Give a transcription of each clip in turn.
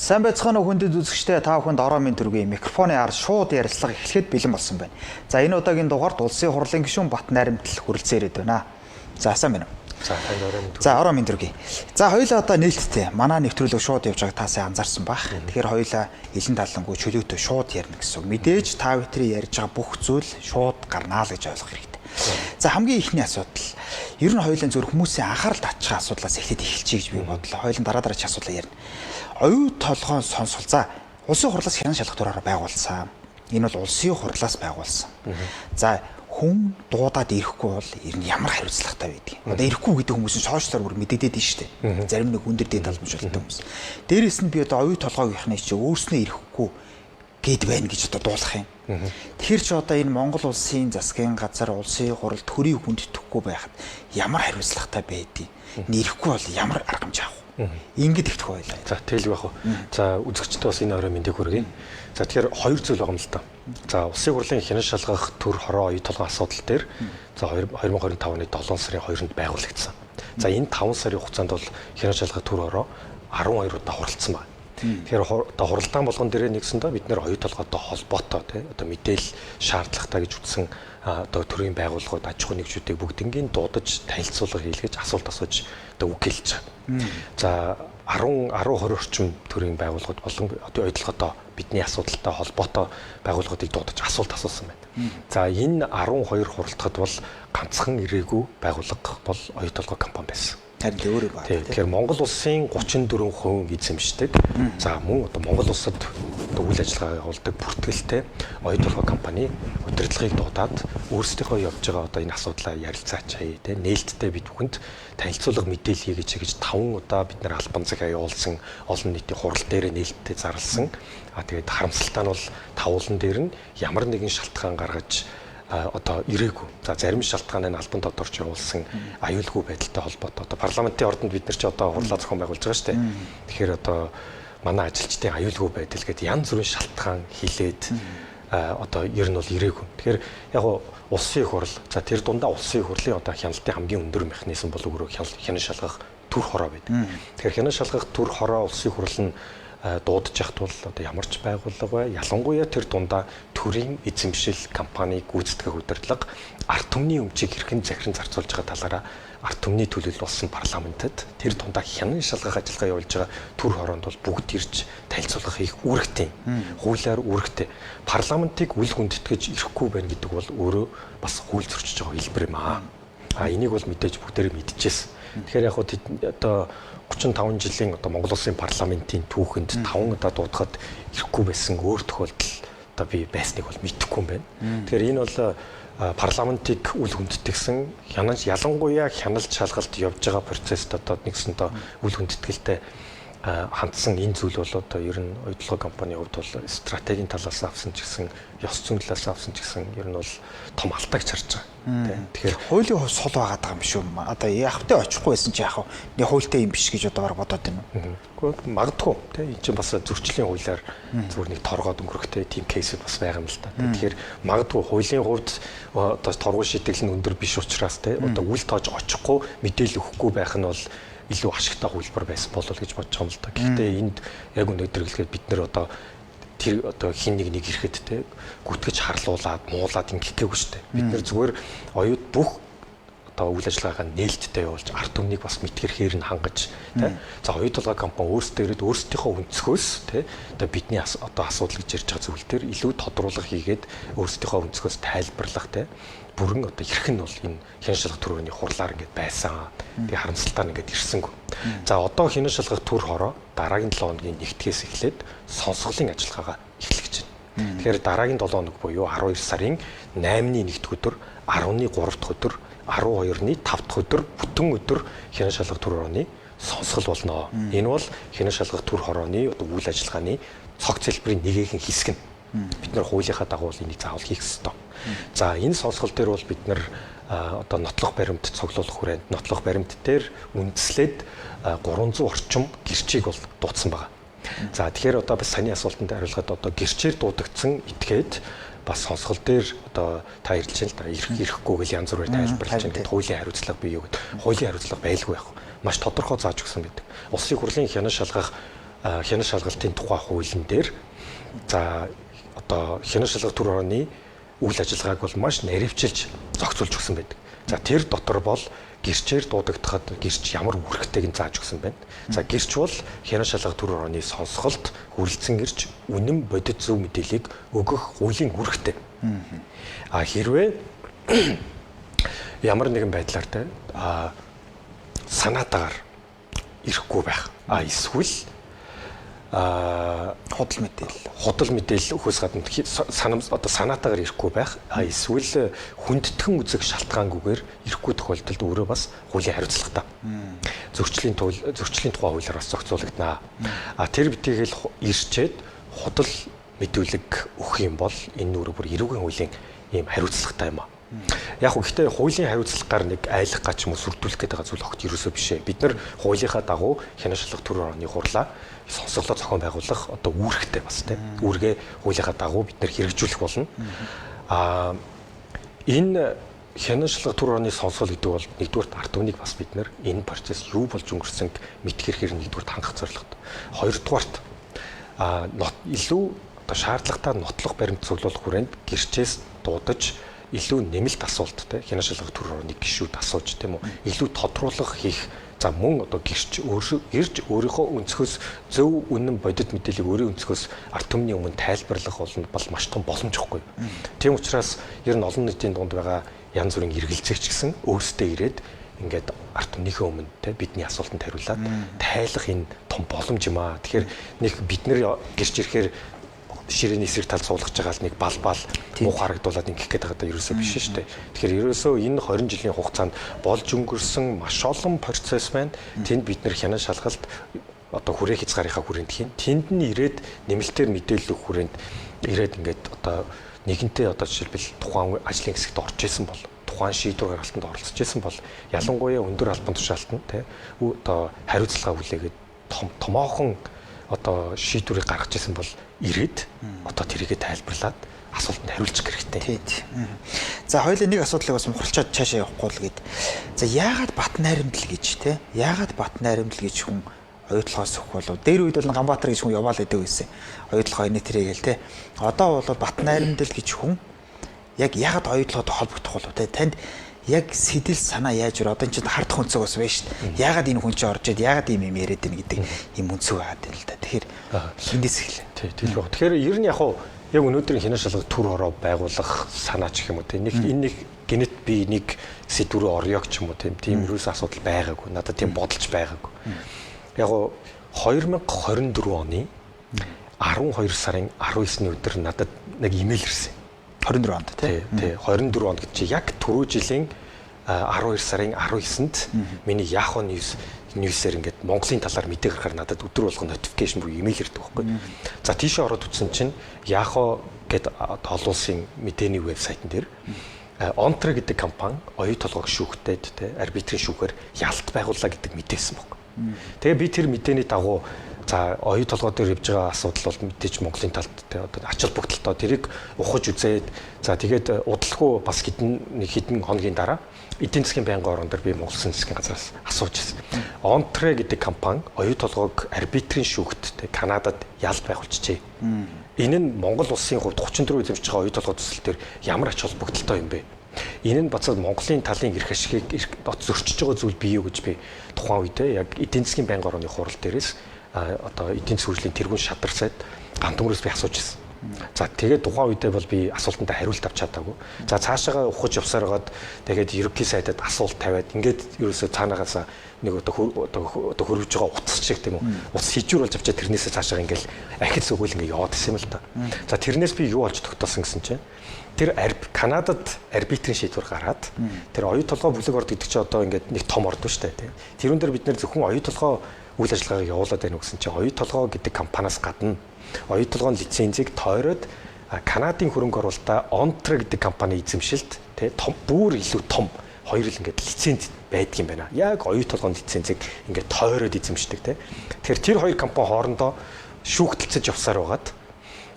Сайн байцгаана уу хүндэт үзэгчдээ та бүхэнд ороо минь төргийн микрофоны ар шууд ярилцлага эхлэхэд бэлэн болсон байна. За энэ удаагийн дугаард улсын хурлын гишүүн Бат Найрамдал хүрэлцэн ирээд байна. За сайн байна уу? За ороо минь төргийн. За хоёулаа одоо нээлттэй манай нэвтрүүлэг шууд явж байгааг та сайн анзаарсан баг. Тэгэхээр хоёулаа илэн талангүй чөлөөтэй шууд ярина гэсэн үг. Мэдээж та бүхэн ярьж байгаа бүх зүйл шууд гарнаа л гэж ойлгох хэрэгтэй. За хамгийн ихний асуудал ер нь хоёулаа зөв хүмүүсийн анхаарал татчих асуудлаас эхлээд эхэлчихье гэж би бодлоо. Хоёулаа дараа ч асуудал ярина. Оюу толгойн сонсол. За улсын хурлаас хянан шалгах төрөөр байгуулсан. Энэ бол улсын хурлаас байгуулсан. За хүн дуудаад ирэхгүй бол ер нь ямар хариуцлагатай байдгийг. Одоо ирэхгүй гэдэг хүмүүс нь сошиалоор бүр мэдэгдээд нь шүү дээ. Зарим нэг хүндэр дээд алмжуулалттай хүмүүс. Дээрээс нь би одоо оюу толгойгийнхны чи өөрснөө ирэхгүй гээд байна гэж одоо дуулах юм. Тэгэхээр ч одоо энэ Монгол улсын засгийн газар улсын хуралд төрийг хүндэтгэхгүй байхад ямар хариуцлагатай байдгийг. Нэрэхгүй бол ямар аргамж авах. Ингээд ихтгэх байлаа. За тэгэл байх уу. За үзэгчдээ бас энэ орой мэндийг хүргэе. За тэгэхээр хоёр зүйл байгаа юм л да. За улсын хурлын хянан шалгах төр хороо оюу толгой асуудал дээр за 2025 оны 7 сарын 2-нд байгуулагдсан. За энэ 5 сарын хугацаанд бол хянан шалгах төр хороо 12 удаа хуралдсан байна. Тэгэхээр одоо хуралдаан болгон дээрээ нэгсэндээ бид нэр оюу толгойтой холбоотой тий одоо мэдээлэл шаардлагатай гэж үтсэн одоо төрийн байгууллагууд аж ахуй нэгжүүдийг бүгднгийн дуудаж танилцуулга хийлгэж асуулт асууж одоо үг хэлж байгаа. За 10 20 орчим төрийн байгууллагууд болон оюу толгойтой бидний асуудалтай холбоотой байгууллагуудыг дуудаж асуулт асуусан байна. За энэ 12 хуралдахад бол ганцхан ирээгүй байгууллага бол оюу толгой компани байсан. Өөрөө байна. Тэгэхээр Монгол улсын 34% эзэмшдэг. За мөн одоо Монгол улсад үйл ажиллагаа явуулдаг бүртгэлтэй оюу толгой компани удирдлагыг дуудаад өөрсдийнхөө явж байгаа одоо энэ асуудлаа ярилцаач хаяа те нээлттэй бид бүхэнд танилцуулга мэдээлэл хийгээч гэж 5 удаа бид нэр албан цагаа явуулсан олон нийтийн хурал дээр нээлттэй зарласан. Тэгээд харамсалтай нь бол тавуулан дээр нь ямар нэгэн шалтгаан гаргаж одоо ирээгүй. За зарим шалтгааны албан тодорч явуулсан аюулгүй байдалтай холбоотой. Одоо парламентын ордонд бид нар ч одоо хурлаа зохион байгуулж байгаа шүү дээ. Тэгэхээр одоо манай ажилчдын аюулгүй байдал гэдэг янз бүрийн шалтгаан хилээд одоо ер нь бол ирээгүй. Тэгэхээр яг улсын хурл за тэр дундаа улсын хурлын одоо хяналтын хамгийн өндөр механизм бол өөрөө хянан шалгах төр хороо байдаг. Тэгэхээр хянан шалгах төр хороо улсын хурл нь дуудаж яхад бол одоо ямар ч байгууллага бай ялангуяа тэр дундаа төрийн эзэмшил компаниг гүйцэтгэх удирдлага ард түмний өмчийг хэрхэн захиран зарцуулж байгаа талаараа ард түмний төлөөлөл болсон парламентэд тэр дундаа хянан шалгах ажиллагаа явуулж байгаа төр хороонд бол бүгд ирж танилцуулга хийх үүрэгтэй. Хуулиар үүрэгтэй. Парламентыг үл хүндэтгэж ирэхгүй байна гэдэг бол өөрөө бас хууль зөрчиж байгаа хэлбэр юм аа. Энийг бол мэдээж бүгдээрээ мэдчихсэн. Тэгэхээр яг одоо 35 жилийн одоо Монгол улсын парламентын түүхэнд 5 удаа дуудахад ирэхгүй байсан өөр тохиолдол одоо би байсныг бол мэдэхгүй юм байна. Тэгэхээр энэ бол парламентыг үл хүндэтгсэн ялангуяа хяналт шалгалт явж байгаа процессд одоо нэгсэндээ үл хүндэтгэлтэй хандсан энэ зүйл бол одоо ер нь оюу толгой компанийн хувьд бол стратегийн талаас авсан ч гэсэн ёс зүйн талаас авсан ч гэсэн ер нь бол том алдаагч харж байгаа. Тэгэхээр хуулийн хувь сул байгаад байгаа юм шүү. Одоо явахтай очихгүй байсан ч яах вэ? Нэг хуультай юм биш гэж одоо бодоод байна уу? Гэхдээ магадгүй тийм энэ чинь бас зөрчлийн хуулиар зүгээр нэг торгоод өнгөрөхтэй тийм кейсүүд бас байгаа юм л та. Тэгэхээр магадгүй хуулийн хувьд одоо торгуу шийтгэл нь өндөр биш учраас тийм одоо үл тоож очихгүй мэдээлэл өгөхгүй байх нь бол илүү ашигтай хөлбөр байсан болол гэж бодож байгаа юм л да. Гэхдээ энд яг өнөөдөр хэлгээд бид нэр одоо тэр одоо хин нэг ирэхэд те гүтгэж харлуулад муулаад ингэхгээгүй шүү дээ. Бид нэр зүгээр оюут бүх одоо үйл ажиллагаагаа нээлттэй явуулж ард түмнийг бас мэдгэрхээр нь хангаж те. За оюу толгой компани өөрсдөө ирээд өөрсдийнхөө өнцгөөс те одоо бидний одоо асуудал гэж ярьж байгаа зүйл төр илүү тодруулах хийгээд өөрсдийнхөө өнцгөөс тайлбарлах те бүрэн одоо ирэх нь бол энэ хянан шалгах төрөний хурлаар ингээд байсан. Тэгээ харамсалтай ингээд ирсэнгүй. За одоо хянан шалгах төр хороо дараагийн 7 хоногийн 1-ээс эхлээд сонсголын ажиллагаагаа эхлэх гэж байна. Тэгэхээр дараагийн 7 хоног буюу 12 сарын 8-ны 1-р өдөр, 10-ны 3-р өдөр, 12-ны 5-р өдөр бүтэн өдөр хянан шалгах төр хорооны сонсгол болно. Энэ бол хянан шалгах төр хорооны одоо үйл ажиллагааны цог цэлбэрийн нэгэн хэсэг нь. Бид нар хуулийнхаа дагуу энийг заавал хийх ёстой. За энэ сонсгол дээр бол бид нар одоо нотлох баримт цуглуулах хүрээнд нотлох баримт дээр үндэслээд 300 орчим гэрчийг бол дуудсан байгаа. За тэгэхээр одоо бас саний асуултанд хариулахад одоо гэрчээр дуудагдсан этгээд бас сонсгол дээр одоо та ирэлж байна л да ирэхгүй гэл янз бүрээр тайлбарлаж байна гэдэг хуулийн хариуцлага бий юу гэдэг. Хуулийн хариуцлага байлгүй яг маш тодорхой зааж өгсөн байдаг. Улсын хурлын хянан шалгах хянаш шалгалтын тухай хуулийн дээр за одоо хянаш шалгалт төр орны үйл ажиллагааг бол маш наривчилж зохицуулж өгсөн байдаг. За тэр дотор бол гэрчээр дуудагдахад гэрч ямар үүрэгтэйг нь зааж өгсөн байна. За гэрч бол хянаш шалгалт төр орны сонсголт хүрэлцэн ирж үнэн бодит зөв мэдээллийг өгөх хуулийн үүрэгтэй. Хэрвээ ямар нэгэн байдлаар те санаатаагаар ирэхгүй байх. Эсвэл худал мэдээлэл өгөхөөс гадна одоо санаатаагаар ирэхгүй байх. Эсвэл хүндэтгэн үзэх шалтгаангүйгээр ирэхгүй тохиолдолд өөрөө бас хуулийн хариуцлагатай. Зөрчлийн тухай хуулиар бас зохицуулагдана. Тэр битгийгэл ирчээд худал мэдүүлэг өгөх юм бол энэ өөрөө бүр эрүүгийн хуулийн ийм хариуцлагатай юм аа. Яг гэхдээ хуулийн хариуцлагаар нэг айлах гач юм уу сүрдүүлэх гэдэг зүйл огт ерөөсөө биш ээ. Бид нар хуулийнхаа дагуу хянаш шалгалт төр орны хурлаа сонсголоо зохион байгуулах одоо үүрэгтэй бас тийм. Үүргээ хуулийнхаа дагуу бид нар хэрэгжүүлэх болно. Энэ хянаш шалгалт төр орны сонсгол гэдэг бол нэгдүгээр ард түмнийг бас бид нар энэ процесс юу болж өнгөрсөн мэдэх хэрэг нэгдүгээр хангах зорилготой. Хоёрдугаарт илүү одоо шаардлагатай нотлох баримт цуглуулах хүрээнд гэрчээс дуудаж илүү нэмэлт асуулт те хянаш шалгалт төр орны гишүүд асууж тийм үү илүү тодруулах хийх за мөн одоо гэрч ирж өөрийнхөө өнцгөөс зөв үнэн бодит мэдээллийг өөрийн өнцгөөс ард түмний өмнө тайлбарлах бол маш том боломж ихгүй. Тийм учраас ер нь олон нийтийн дунд байгаа янз бүрийн эргэлзэгч гэсэн өөрсдөө ирээд ингээд ард түмнийхээ өмнө те бидний асуултанд хариулаад тайлах энэ том боломж юм аа. Тэгэхээр нэг бид нэр гэрч ирэхээр ширээний эсрэг тал суулгаж байгаа л нэг бал муу харагдуулаад ингэх гээд байгаа даа ерөөсөө биш шүү дээ. Тэгэхээр ерөөсөө энэ 20 жилийн хугацаанд болж өнгөрсөн маш олон процесс байна. Тэнд бид нэр хянаш шалгалт одоо хүрээ хязгаарынхаа хүрээнд хийн. Тэнд нь ирээд нэмэлтээр мэдээлэл өгөх хүрээнд ирээд ингээд одоо нэгэнтээ одоо жишээлбэл тухайн ажлын хэсэгт орж исэн бол тухайн шийдвэр гаргалтанд оролцож исэн бол ялангуяа өндөр албан тушаалтан те одоо хариуцлага хүлээгээд томоохон одоо шийдвэрийг гаргаж исэн бол ирээд одоо тэрийгэ тайлбарлаад асуултанд хариулчих хэрэгтэй. Тийм. За хоёулаа нэг асуудлыг бас мухарчаад цаашаа явахгүй л гээд. За яагаад бат найрамдал гэж те? Яагаад бат найрамдал гэж хүн оюутлогоос өгөх болов? Дээр үед бол Ганбаатар гэж хүн яваал гэдэг байсан. Оюутлогоо энэ тэрэгэл те. Одоо бол бат найрамдал гэж хүн яг яагаад оюутлоготой холбогдох болов те? Танд яг сэтэл санаа яаж ир одоо энэ чинь хардах өнцөг бас байна шүү дээ. Яагаад энэ хүн чинь орж ид яагаад ийм юм яриад байна гэдэг юм өнцөг байгаад байна л да. Тэгэхээр эндээс эхэллээ. Тийм баг. Тэгэхээр ер нь яг өнөөдрийн хянаш шалгалт төр ороо байгуулах санаа ч юм уу тийм энэ нэг генет би нэг сэдврүү орёг ч юм уу тийм ерөөс асуудал байгаагүй. Надад тийм бодолж байгаагүй. Яг 2024 оны 12 сарын 19-ний өдөр надад нэг имэйл ирсэн. 24 онд тий 24 онд гэж яг түрүү жилийн 12 сарын 19-нд миний Yahoo News-ээр ингээд Монголын талаар мэдээ гаргахаар надад өдөр болгон notification буюу имэйл ирдэг байхгүй. За тийшээ ороод үзсэн чинь Yahoo гэдэг олон улсын мэдээний вебсайтн дээр Ontre гэдэг компани оюу толгойг шүүхтэд тий арбитрийн шүүхээр ялт байгууллаа гэдэг мэдээсэн байхгүй. Тэгээ би тэр мэдээний дагуу за оюу толгой дээр явж байгаа асуудал бол мэдээж Монголын талд одоо ач холбогдолтой тэрийг ухаж үзээд за тэгээд удалгүй бас хэдэн хоногийн дараа эдийн засгийн байнгын орон дээр би Монгол Улсын засгийн газраас асууж ирсэн. Ontre гэдэг компани оюу толгойг арбитрийн шүүхт Канадад ялт байгуулчихжээ. Энэ нь Монгол Улсын хувьд 34 эзэмшиж байгаа оюу толгой төсөл дээр ямар ач холбогдолтой юм бэ? Энэ нь бацаад Монголын талын эрх ашигыг зөрчиж байгаа зүйл бий юу гэж би тухайн үедээ яг эдийн засгийн байнгын орны хурал дээрээс одоо эдийн засгийн хөгжлийн тэргуун шадар сайд ганц төмөрөөс би асууж ирсэн. За тэгээд тухайн үедээ бол би асуултанд хариулт авч чадаагүй. За цаашаага ухаж явсаар гоод тэгээд ерөнхий сайдад асуулт тавиад ингээд ерөөсөө цаанагаасаа нэг одоо хөрвж байгаа утас шиг тийм үү. Утас хижүүр болж авчаа тэрнээсээ цаашаага ингээл ахиц өгөөл ингээд яваад исэн юм л та. За тэрнээс би юу олж тогтоосон гэсэн чинь тэр Канадад арбитрийн шийдвэр гараад тэр оюу толгой бүлэг орд гэдэг чинь одоо ингээд нэг том орд шүү дээ тийм. Тэрүүн дээр бид нэр зөвхөн оюу толгой үйл ажиллагааг явуулаад байна гэсэн чинь оюу толгой гэдэг компаниас гадна оюу толгойн лицензийг тойроод Канадын хөрөнгө оруулалтаа Ontre гэдэг компани эзэмшилт тий бүр илүү том хоёр л ингээд лиценз байдаг юм байна. Яг оюу толгойн лицензийг ингээд тойроод эзэмшдэг тий. Тэгэхээр тэр хоёр компани хоорондоо шүүхтэлцэж явсаар байгаад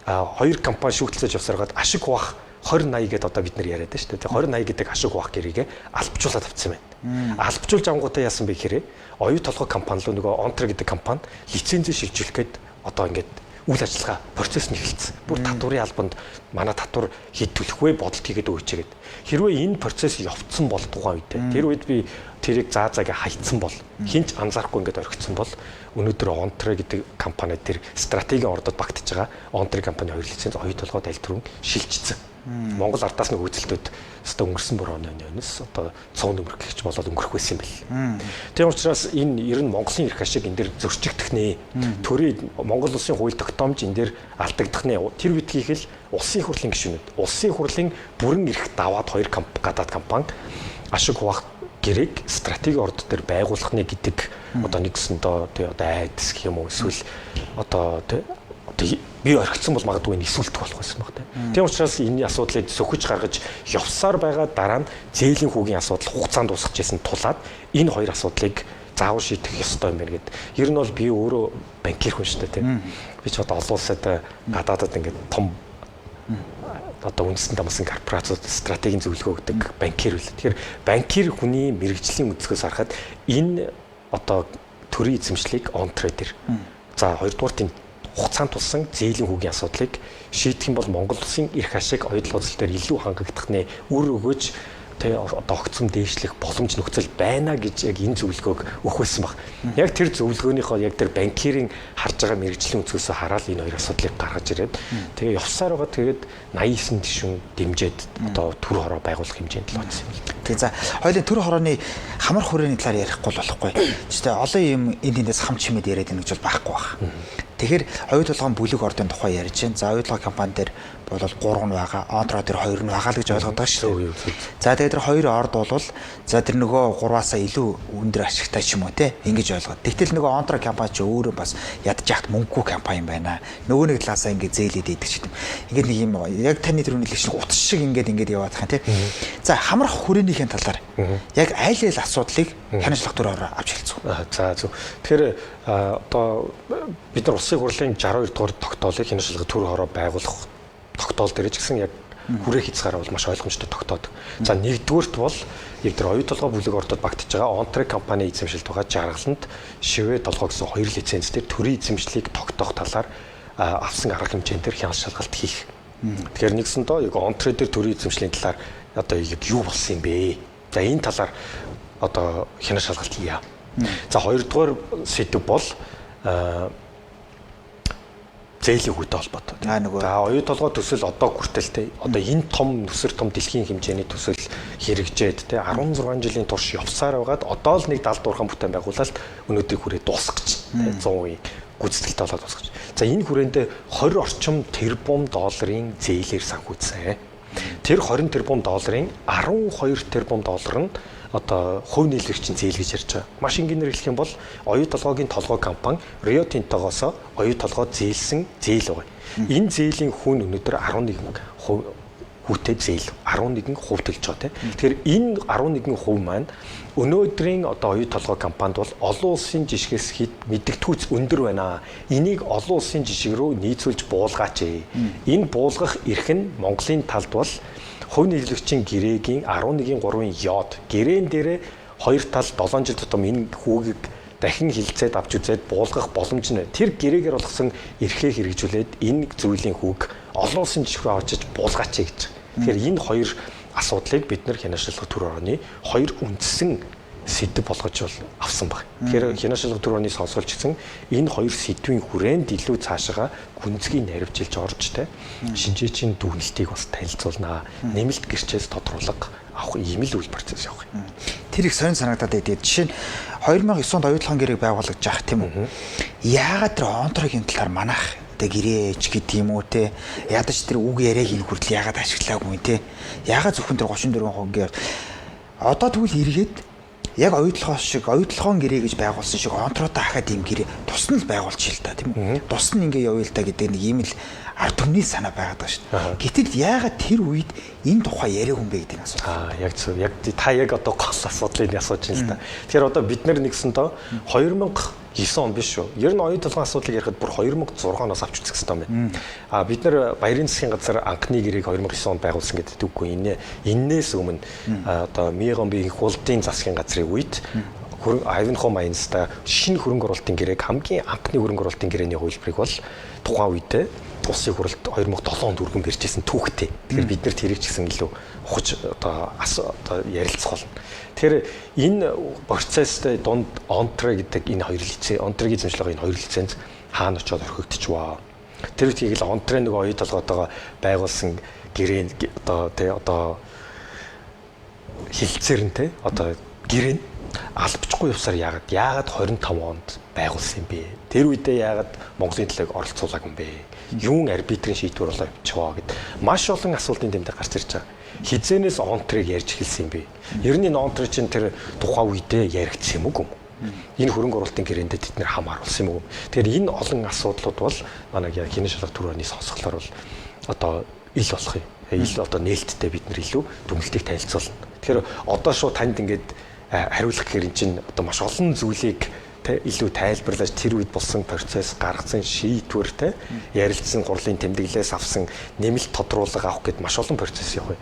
хоёр компани шүүхтэлцэж явсаар байгаад ашиг хуваах 2080 гэдэг одоо бид нар яриад байна шүү дээ. 2080 гэдэг ашиг хуваах гэрээгээ албажуулаад авсан байна. Албажуулж авангуудаа яасан бэ гэхээр оюу толгой компани руу нөгөө Онтер гэдэг компани лицензээ шилжүүлэх гээд одоо ингээд үйл ажиллагаа процесс нь эхэлсэн. Бүр татварын албанд манай татвар хийдүүлэх вэ бодолт хийгээд өгөөч гэдэг. Хэрвээ энэ процесс явцсан бол тухайн үед тэр үед би тэрийг зааzaаг хайцсан бол хинч анзаарахгүй ингээд орхицсан бол өнөөдөр Онтер гэдэг компани тэр стратегийн ордод багтаж байгаа Онтер компани 2 лиценз оюу толгойд аль түрүүн шилжчихсэн. Монгол ардаас нэг үйлчлэлтүүд өстө өнгөрсөн бүр оны өнөөс одоо цоон өнгөрөх гэж болоод өнгөрөх байсан юм бэл. Тийм учраас энэ ер нь Монголын эрх ашиг энэ дэр зөрчигдөх нэ. Төрийн Монгол улсын хууль тогтоомж энэ дэр алдагдах нэ. Тэр үдгийх л улсын хурлын гишүүнүүд. Улсын хурлын бүрэн эрх даваад хоёр гадаад компани ашиг хуваах гэрээг стратеги орд дээр байгуулахны гэдэг одоо нэгсэндээ тий одоо айдас гэх юм уу эсвэл одоо би орхицсан бол магадгүй энэ эсвэлтэх болох байсан баг тийм. Тийм учраас энэ асуудлыг сөхөж гаргаж явсаар байгаа дараа нь зээлийн хүүгийн асуудал хугацаанд дуусгаж байсан тулаад энэ хоёр асуудлыг заавал шийдэх ёстой юм байна гэд. Ер нь бол би өөрөө банкир хүн шүү дээ тийм. Би ч одоо олон улсад гадаадад ингээд том одоо үндэсний дамсан корпорацууд стратегийн зөвлөгөө өгдөг банкир үл. Тэгэхээр банкир хүний мэрэгжлийн өнцгөөс харахад энэ одоо төрийн эзэмшлийг он трейдер. За хоёрдугаар тийм хугацаанд тулсан зээлийн хүүгийн асуудлыг шийдэх юм бол Монгол улсын эрх ашиг оюу толгой дээр илүү хангагдах нэ үр өгөөж тэ одоо огцом дээшлэх боломж нөхцөл байна гэж яг энэ зөвлөгөөг өгөх байсан баг. Яг тэр зөвлөгөөнийхөө яг тэр банкирын харж байгаа мэрэгжлийн өнцгөөс хараад энэ хоёр асуудлыг гаргаж ирээд тэгээ явсаар байгаа тэгээд 89 тишүүн дэмжиж одоо төр хороо байгуулах хэмжээнд л очсон юм. Тэгээ за хоёулын төр хорооны хамар хүрээний талаар ярихгүй болохгүй. Гэхдээ олон юм энэ эндээс хам чимээд яриад байна гэж бол байхгүй байна. Тэгэхээр оюу толгойн бүлэг ордын тухай ярьж байна. За оюу толгой компани дээр бол 3 нь байгаа, Онтро дээр 2 нь байгаа л гэж ойлгоод байгаа шүү дээ. За тэгээд тэр 2 орд бол за тэр нөгөө 3-аасаа илүү өндөр ашигтай ч юм уу те ингэж ойлгоод. Тэгтэл нөгөө Онтро компани ч өөрөө бас ядж яхад мөнгөгүй компани байна. Нөгөө нэг талаасаа ингэ зээлээд идэг ч юм. Ингээд нэг юм яг таны тэр үнэлэх шиг утас шиг ингээд яваад байгаа те. За хамрах хүрээнийхээ талаар яг айл айл асуудлыг хяналчлах төрөөр авч хэлцүү. За зөв. Тэгэхээр одоо бид нар улсын хурлын 62 дугаар тогтоолыг хяналчлах төр хороо байгуулах тогтоол дээр ч гэсэн яг хүрээ хязгаараа бол маш ойлгомжтой тогтоод. За нэгдүгüүрт бол яг тэр оюу толгой бүлэг ордод багтаж байгаа Онтрек компани эзэмшилт байгаа жаргаланд шивэ толгой гэсэн 2 лиценз дээр төрийн эзэмшлийг тогтоох талаар авсан арга хэмжээнд төр хяналт шалгалт хийх. Тэгэхээр нэгсэндээ яг Онтрек дээр төрийн эзэмшлийн талаар одоо яг юу болсон юм бэ? За энэ талаар одоо хяналт шалгалт хийя. За хоёрдугаар сэдв бол зээлийн хүүтэй холбоотой. За оюу толгой төсөл одоо хүртэлтэй одоо энэ том нүсэр том дэлхийн хэмжээний төсөл хэрэгжээд те 16 жилийн турш явсаар байгаад одоо л нэг 70 дуурхан бүтээн байгуулалт өнөөдрийг хүрээ дуусгаж те 100% гүйцэтгэлтэй болоод дуусгаж. За энэ хүрээндээ 20 орчим тэрбум долларын зээлээр санхүүцсэн. Тэр 20 тэрбум долларын 12 тэрбум доллар нь одоо хувь нийлэгчийн зээл гэж ярьж байгаа. Маш энгийнээр хэлэх юм бол оюу толгойн толгой компани Rio Tinto-гоос оюу толгой зээлсэн зээл байгаа. Энэ зээлийн хүн өнөөдөр 11% хүүтэй зээл 11% төлж байгаа тийм. Тэгэхээр энэ 11% маань өнөөдрийн одоо оюу толгой компанид бол олон улсын жишгээс мэдэгдэхүйц өндөр байна. Энийг олон улсын жишг рүү нийцүүлж буулгаач. Энэ буулгах эрх нь Монголын талд бол хувь нийлэгчийн гэрээгийн 11.3-ын йод гэрээн дээрээ 2 тал 7 жил тутам энэ хүүгийг дахин хилцээд авч үзээд буулгах боломж нь тэр гэрээгээр болгосон эрхээ хэрэгжүүлээд энэ зүйлийн хүүг олон улсын жишг рүү авчиж буулгаач гэж. Тэгэхээр энэ хоёр асуудлыг бид нэр хяналчлах төр орны хоёр үндсэн сэдв болгож бол авсан баг. Тэгэхээр хяналчлах төр орны сонсголч гэсэн энэ хоёр сэдвийн хүрээнд илүү цаашаа гүнзгий наривчилж орж те шинжээчийн дүгнэлтийг бас танилцуулнаа. Нэмэлт гэрчээс тодруулах авах ийм л үйл процесс явах юм. Тэр их сонир санагдаад байдаг. Жишээ нь 2009 онд оюутлогын гэрээг байгуулагдаж байгаа тийм үү? Яагаад тэр Онтрогийн талаар манайх гэрээч гэдэг юм уу те ядаж тэр үг яриаг энэ хүртэл яагаад ашиглаагүй те яагаад зөвхөн тэр 34% гээр одоо тэгвэл эргээд яг оюутлогын гэрээ гэж байгуулсан шиг Онтротой хахад ийм гэрээ тусна л байгуулж ил та тийм үү тусна ингээ явъя л та гэдэг нэг ийм л ард түмний санаа байгаад байгаа шүү дээ. Гэтэл яагаад тэр үед энэ тухай яриаг юм бэ гэдэг нь асуу. Яг зөв. Яг та яг одоо гол асуудлыг асууж байна л да. Тэгэхээр одоо бид нар нэгсэндээ 2000 9 он биш шүү. Ер нь оюун толгойн асуудлыг ярихад бүр 2006 оноос авч үзэх хэрэгтэй юм байна. Бид нэр Баярын засгийн газар анхны гэрээг 2009 онд байгуулсан гэдэг үггүй. Энээс өмнө одоо Миgambi хулдын засгийн газрын үед Айвенхо Майнста шинэ хөрөнгө оруулалтын гэрээг хамгийн анхны хөрөнгө оруулалтын гэрээний хувилбарыг бол тухайн үедээ улсын хурлд 2007 онд өргөн барьжсэн түүхтэй. Тэгэхээр бид нар тэрийг ч гэсэн илүү ухаж одоо ярилцах болно. Тэгэхээр энэ процесст дунд онтре гэдэг энэ хоёр лицей, онтрегийн эзэмшлэг энэ хоёр лиценз хаана очиод орхигдчихваа. Тэр үеийг л онтре нэг оюун толгойдоо байгуулсан гэрээн одоо хилцээр нь те одоо гэрээн албачгүй явсаар яагаад 25 онд байгуулсан юм бэ? Тэр үедээ яагаад Монголын төлөг оролцуулаагүй юм бэ? Юун арбитрийн шийдвэр болоо явчихваа гэд маш олон асуултын тэмдэг гарч ирж байгаа. Хизэнээс онтрыг ярьж эхэлсэн юм бэ? Ер нь онтр чинь тэр тухайн үедээ яригдсан юм уу? Энэ хөрөнгө оруулалтын гэрээнд тэд нэр хамааруулсан юм уу? Тэгэхээр энэ олон асуудлууд бол манай хинэ шалгах төрөний сонсголоор бол одоо ил болох юм. Ил одоо нээлттэй бид нар илүү дүнэлтийг танилцуулна. Тэгэхээр одоо шууд танд ингээд хариулах гэхээр эн чинь одоо маш олон зүйлийг илүү тайлбарлаж тэр үед болсон процесс гаргасан шийдвэр ярилцсан гурлын тэмдэглэлээс авсан нэмэлт тодруулга авах гэд маш олон процесс явах.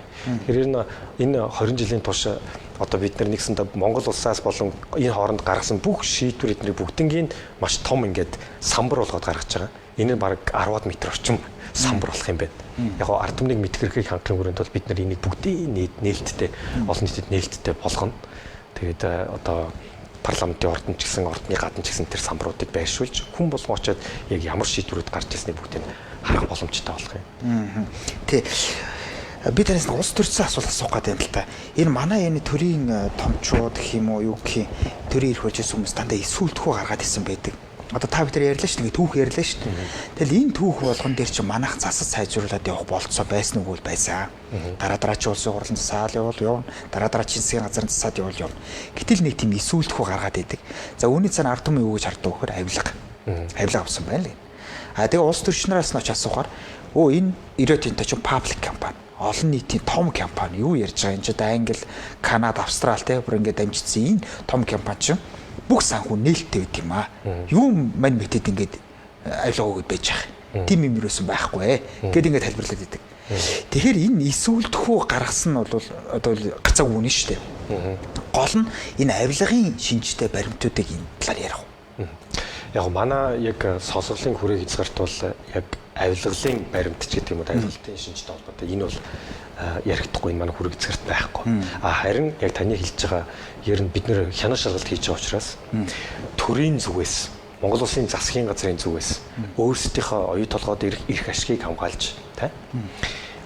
Тэгэхээр энэ 20 жилийн турш одоо бид нар нэгсэндээ Монгол улсаас болон энэ хооронд гаргасан бүх шийдвэр эдний бүгднгийн маш том ингээд самбар болгоод гаргаж байгаа. Энэ нь бараг 10-аад метр орчим самбар болох юм байна. Яг гоо ард түмнийг мэдгэрхийг хангахын хүрээнд бол бид нар энийг бүгдийг нээлттэй олон нийтэд нээлттэй болгоно. Тэгээд одоо парламентын ордон ч гэсэн ордны гадна ч гэсэн тэр самбаруудыг байршуулж хүн болгон очоод яг ямар шийдвэрүүд гарч ирснийг бүгдийг харах боломжтой болох юм. Тий. Би танаас улс төрийн асуулт асуух гэдэг юм л та. Энэ манай энэ төрийн томчууд гэх юм уу юу гэх төрийн ирэх хүчээс хүмүүс дандаа эсүүлтгүү гаргаад ирсэн байдаг. Одоо та бүхэн ярьлаа шүү дээ. Түүх ярьлаа шүү дээ. Тэгэл энэ түүх болгон дээр чи манайх засаж сайжруулад явах болцоо байсан уу байсан. Дараа чи улсын хурлын засаал явна. Дараа чи засгийн газрын засаад явна. Гэтэл нэг тийм эсүүлтгүү гаргаад идэг. За үүний цаана ард түмэн юу гэж хардаг вөхөр авилга. Авилга авсан байна л. Тэгээ улс төрчнөөс нь асуухаар энэ 90-ийн чинь паблик компани. Олон нийтийн том компани юу ярьж байгаа юм чи Англи, Канада, Австрал бүр ингээд дамжчихсан энэ том компани чинь бүх санхүү нээлттэй байт юм аа. Юу мань мэтэд ингээд авилгаа өгöd байж байгаа. Тим юм юусэн байхгүй гэд ингээд тайлбарлаад идэг. Тэгэхээр энэ эсүүлдэхүү гаргасан нь бол одоо гацааг үнэн шүү дээ. Гол нь энэ авилгын шинжтэй баримтуудыг энэ талаар ярих. Яг манай яг сонсголын хүрээг хязгаарт бол яг авилгалын баримт ч гэдэг юм уу авилгалтын шинжтэй холбоотой энэ бол ярихдаггүй энэ манай хүрээг хязгаарт байхгүй. Харин яг таны хэлж байгаа ер нь бид нэр хянаа шалгалт хийж байгаа учраас төрийн зүгээс Монгол улсын засгийн газрын зүгээс өөрсдийнхөө оюун толгойд ирэх ашгийг хамгаалж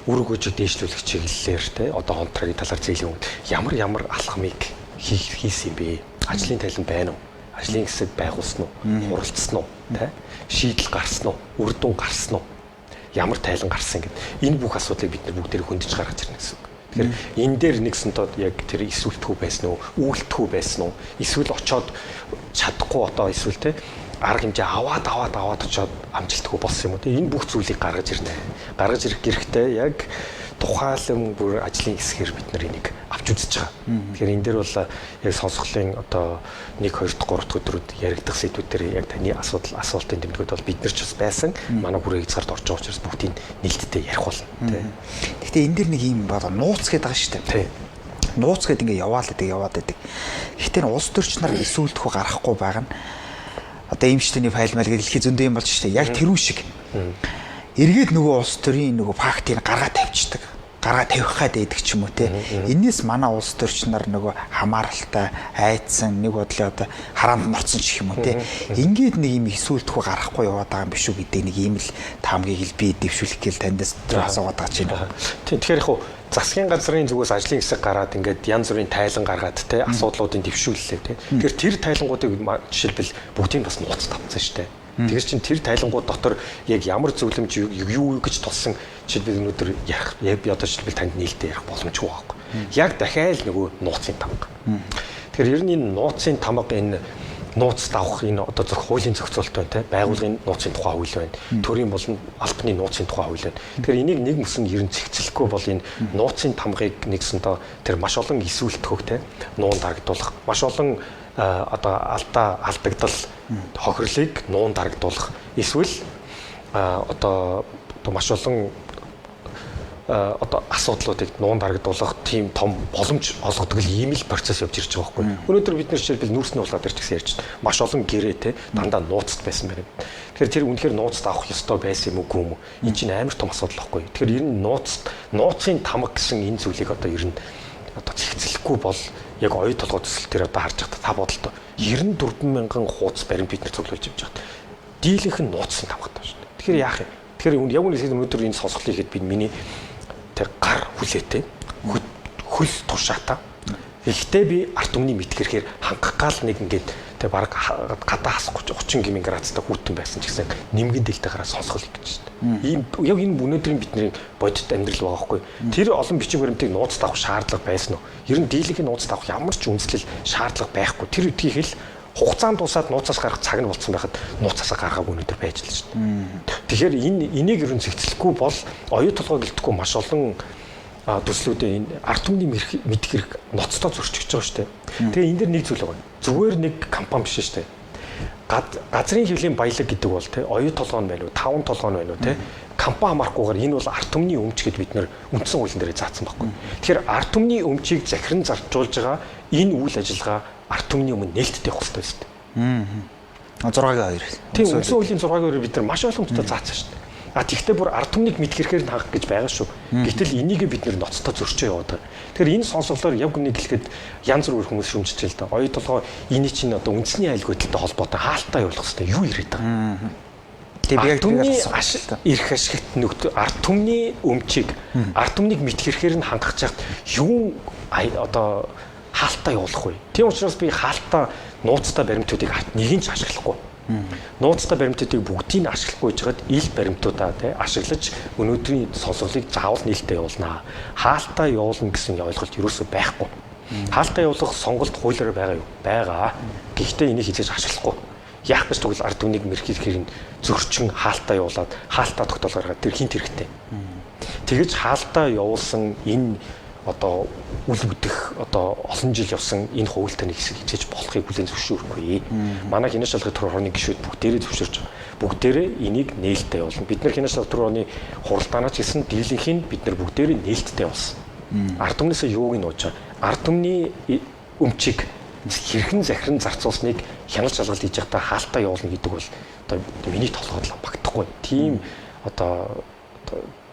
үр өгөөжөд дээшлүүлэх чиглэлээр одоо онтрагийн талаар зэйлэн ямар алхмыг хийсэн юм бэ? Ажлын тайлан байна уу? Ажлын хэсэг байгуулсан уу? Хуралдсан уу? Шийдэл гарсан уу? Үр дүн гарсан уу? Ямар тайлан гарсан гэдэг. Энэ бүх асуудлыг бид нар бүгдээр хөндөж гаргаж ирнэ гэсэн үг. Тэгэхээр энэ дээр нэгсэнтэй яг тэр эсвэлтгүү байсан уу? Үйлдэлтгүү байсан уу? Эсвэл очоод чадахгүй одоо эсвэл арга хэмжээ аваад очоод амжилтгүй болсон юм уу? Энэ бүх зүйлийг гаргаж ирнэ. Гаргаж ирэх гэрхтээ яг тухайлан бүр ажлын хэсгээр бид нар энийг авч үзэж байгаа. Тэгэхээр энэ дээр бол яг сонсголын одоо 1 2 3 дахь өдрүүд яригдах сэдвүүдээр яг таны асуултын тэмдгүүд бол бид нар ч бас байсан. Манай хүрээ хязгаарт орж байгаа учраас бүгдийг нэлттэй ярих болно. Гэхдээ энэ дэр нэг юм баа нууц гэдэг байгаа шүү дээ. Нууц гэдэг ингээ яваад байдаг. Гэхдээ улс төрч нар эсүүлдэхүү гаргахгүй байгаа нь одоо эмчтний файл мэл гэдэг дэлхий зөндөө юм болж шүү дээ. Яг тэрүү шиг. Эргээд нөгөө улс төрийн нөгөө фактыг гаргаад тавьчихдаг. Гаргаад тавих гад байдаг ч юм уу те. Энээс манай улс төрч нар нөгөө хамааралтай айдсан нэг бодлоо одоо хараанд норцсон ч юм уу те. Ингээд нэг юм эсүүлдэхүү гарахгүй яваад байгаа юм биш үү гэдэг нэг ийм л таамгийг л би дэвшүүлэх гээл таньдас асуугаад байгаа ч юм. Тэгэхээр яг засгийн газрын зүгээс ажлын хэсэг гараад ингээд янз бүрийн тайлан гаргаад те асуудлуудын дэвшүүллээ те. Тэгэхээр тэр тайлангуудыг жишээлбэл бүгдийг бас нууц тавцсан шүү дээ. Тэгэхээр чин тэр тайлангууд дотор яг ямар зөвлөмж юу гэж тулсан жишээлбэл өнөөдөр ярих би одоо жишээлбэл танд нээлттэй ярих боломжгүй байхгүй. Яг дахиад нөгөө нууцын тамга. Тэгэхээр ер нь энэ нууцын тамга энэ нууц давах энэ одоо зөв хуулийн зохицуулттай те байгууллагын нууцын тухай хууль байна. Төрийн болон албаны нууцын тухай хууль байна. Тэгэхээр энийг нэг мөсөн ер нь зэгцлэхгүй бол энэ нууцын тамгыг нэгсэндээ тэр маш олон эсвэлтгөх те нуунд харагдуулах маш олон одоо алдагдал хохирлыг нуун дарагдуулах эсвэл одоо маш олон одоо асуудлуудыг нуун дарагдуулах тийм том боломж олгодог ийм л процесс явж ирж байгаа байхгүй. Өнөөдөр бид нэр жишээлбэл нүүрсний улаад ирж гэсэн ярьж байна. Маш олон гэрээ те дандаа нууцт байсан байна. Тэгэхээр тэр үнэхээр нууцт авах ёстой байсан юм уу? Энэ чинь амар том асуудал байхгүй. Тэгэхээр ер нь нууцын тамга гэсэн энэ зүйлийг одоо ер нь одоо зэгцлэхгүй бол яг оюу толгой төсөл дээр одоо харж байхдаа та бодолтой 94,000 хуудас баримт бид нар цуглуулж явж байгаа. Дийлэнх нь нууцсан тамгатай шүү дээ. Тэгэхээр яах юм? Тэгэхээр яг үнэхээр өнөөдөр энэ сонсголыг ихэд би миний тэр гар хүлээтэй хөл тушаатаа. Гэхдээ би арт түмний мэтгэрхээр хангах гал нэг ингээд тэг баг гадаа хас 30 гмин градустай хүүтэн байсан ч гэсэн нэмгэн дэлтэйгаараа сонсгол гэж байна. Ийм яг энэ өнөөдрийн бидний бодит амьдрал байгаа байхгүй. Тэр олон бичиг баримтыг нууцд авах шаардлага байсан уу? Ер нь дийлэнхийн нууцд авах ямар ч үндэслэл шаардлага байхгүй. Тэр үдгийг л хугацаанд дуусаад нууцаас гарах цаг нь болцсон байхад нууцаасаа гаргаагүй өнөдр байж л шүү дээ. Тэгэхээр энийг ер нь зэгцлэхгүй бол оюу толгой гэлтэхгүй маш олон төслүүдээ энэ арт түмний мэтгэрэг ноцтой зөрчиж байгаа шүү дээ. Тэгээ энэ дэр нэг зүйл байгаа. Зүгээр нэг компани биш шүү дээ. Газрын хөвлийн баялаг гэдэг бол те оюу толгой нь байна уу, таван толгой нь байна уу те компани хамаарахгүйгээр энэ бол арт түмний өмч гэд бид нэр үндсэн хуулийн дээр заасан байхгүй. Тэгэхээр арт түмний өмчийг захиран заржуулж байгаа энэ үйл ажиллагаа арт түмний өмнө нээлттэй явах хэрэгтэй шүү дээ. 6-2. Тийм үндсэн хуулийн 6-2 бид нар маш ойлгомжтой заасан шүү дээ. Тэгвэл бүр арт түмнийг мэтгэрэхээр нь хангах гэж байгаа шүү. Гэтэл энийг бид нэр ноцтой зөрчөө яваад байгаа. Тэгэхээр энэ сонсголоор яг үнийг хэлэхэд янз бүр хүмүүс шүмжиж л да. Оюу толгой эний чинь одоо үндэсний айлгүйдэлтэй холбоотой хаалтаа явуулах хэрэгтэй. Юу ирээд байгаа. Тийм яг түмний эрх ашигт нөхд арт түмний өмчийг арт түмнийг мэтгэрэхээр нь хангах чагт юу одоо хаалтаа явуулах вэ? Тийм учраас би хаалтаа нууцтай баримтуудыг нэг нь ч ашиглахгүй. Нууцтай баримтуудыг бүгдийг нь ашиглахгүй жагаад ил баримтуудаа ашиглаж өнөөдрийн сонсголыг заавал нээлттэй явуулнаа. Хаалтаа явуулна гэсэн ойлголт ерөөсөй байхгүй. Хаалтаа явуулах сонголт хуулиар байгаа юу? Байгаа. Гэхдээ энийг хийж ашиглахгүй. Яах гэж тэгвэл ард түмнийг мэрхийхээр зөрчин хаалтаа явуулаад хаалтаа тогтоол гаргаад тэр хинт хэрэгтэй. Тэгэж хаалтаа явуулсан энэ одоо үл бүдэх одоо олон жил явсан энэ хуултаны хэсэг хичээж болохыг хүлээн зөвшөөрөхгүй. Манай хянаш шалгах төр орны гишүүд бүгдээрээ зөвшөөрч байгаа. Бүгдээрээ энийг нээлттэй явуулна. Бид нар хянаш шалгах төр орны хуралдаанаач гэсэн дийлэнхийн бид нар бүгдээрээ нээлттэй явуулсан. Ард түмнээс юуг нь нууж байгаа. Ард түмний өмчийг хэрхэн захиран зарцуулсныг хяналт шалгалт хийж байхдаа хаалтаа явуулна гэдэг бол одоо миний толгойд л багтахгүй. Тийм одоо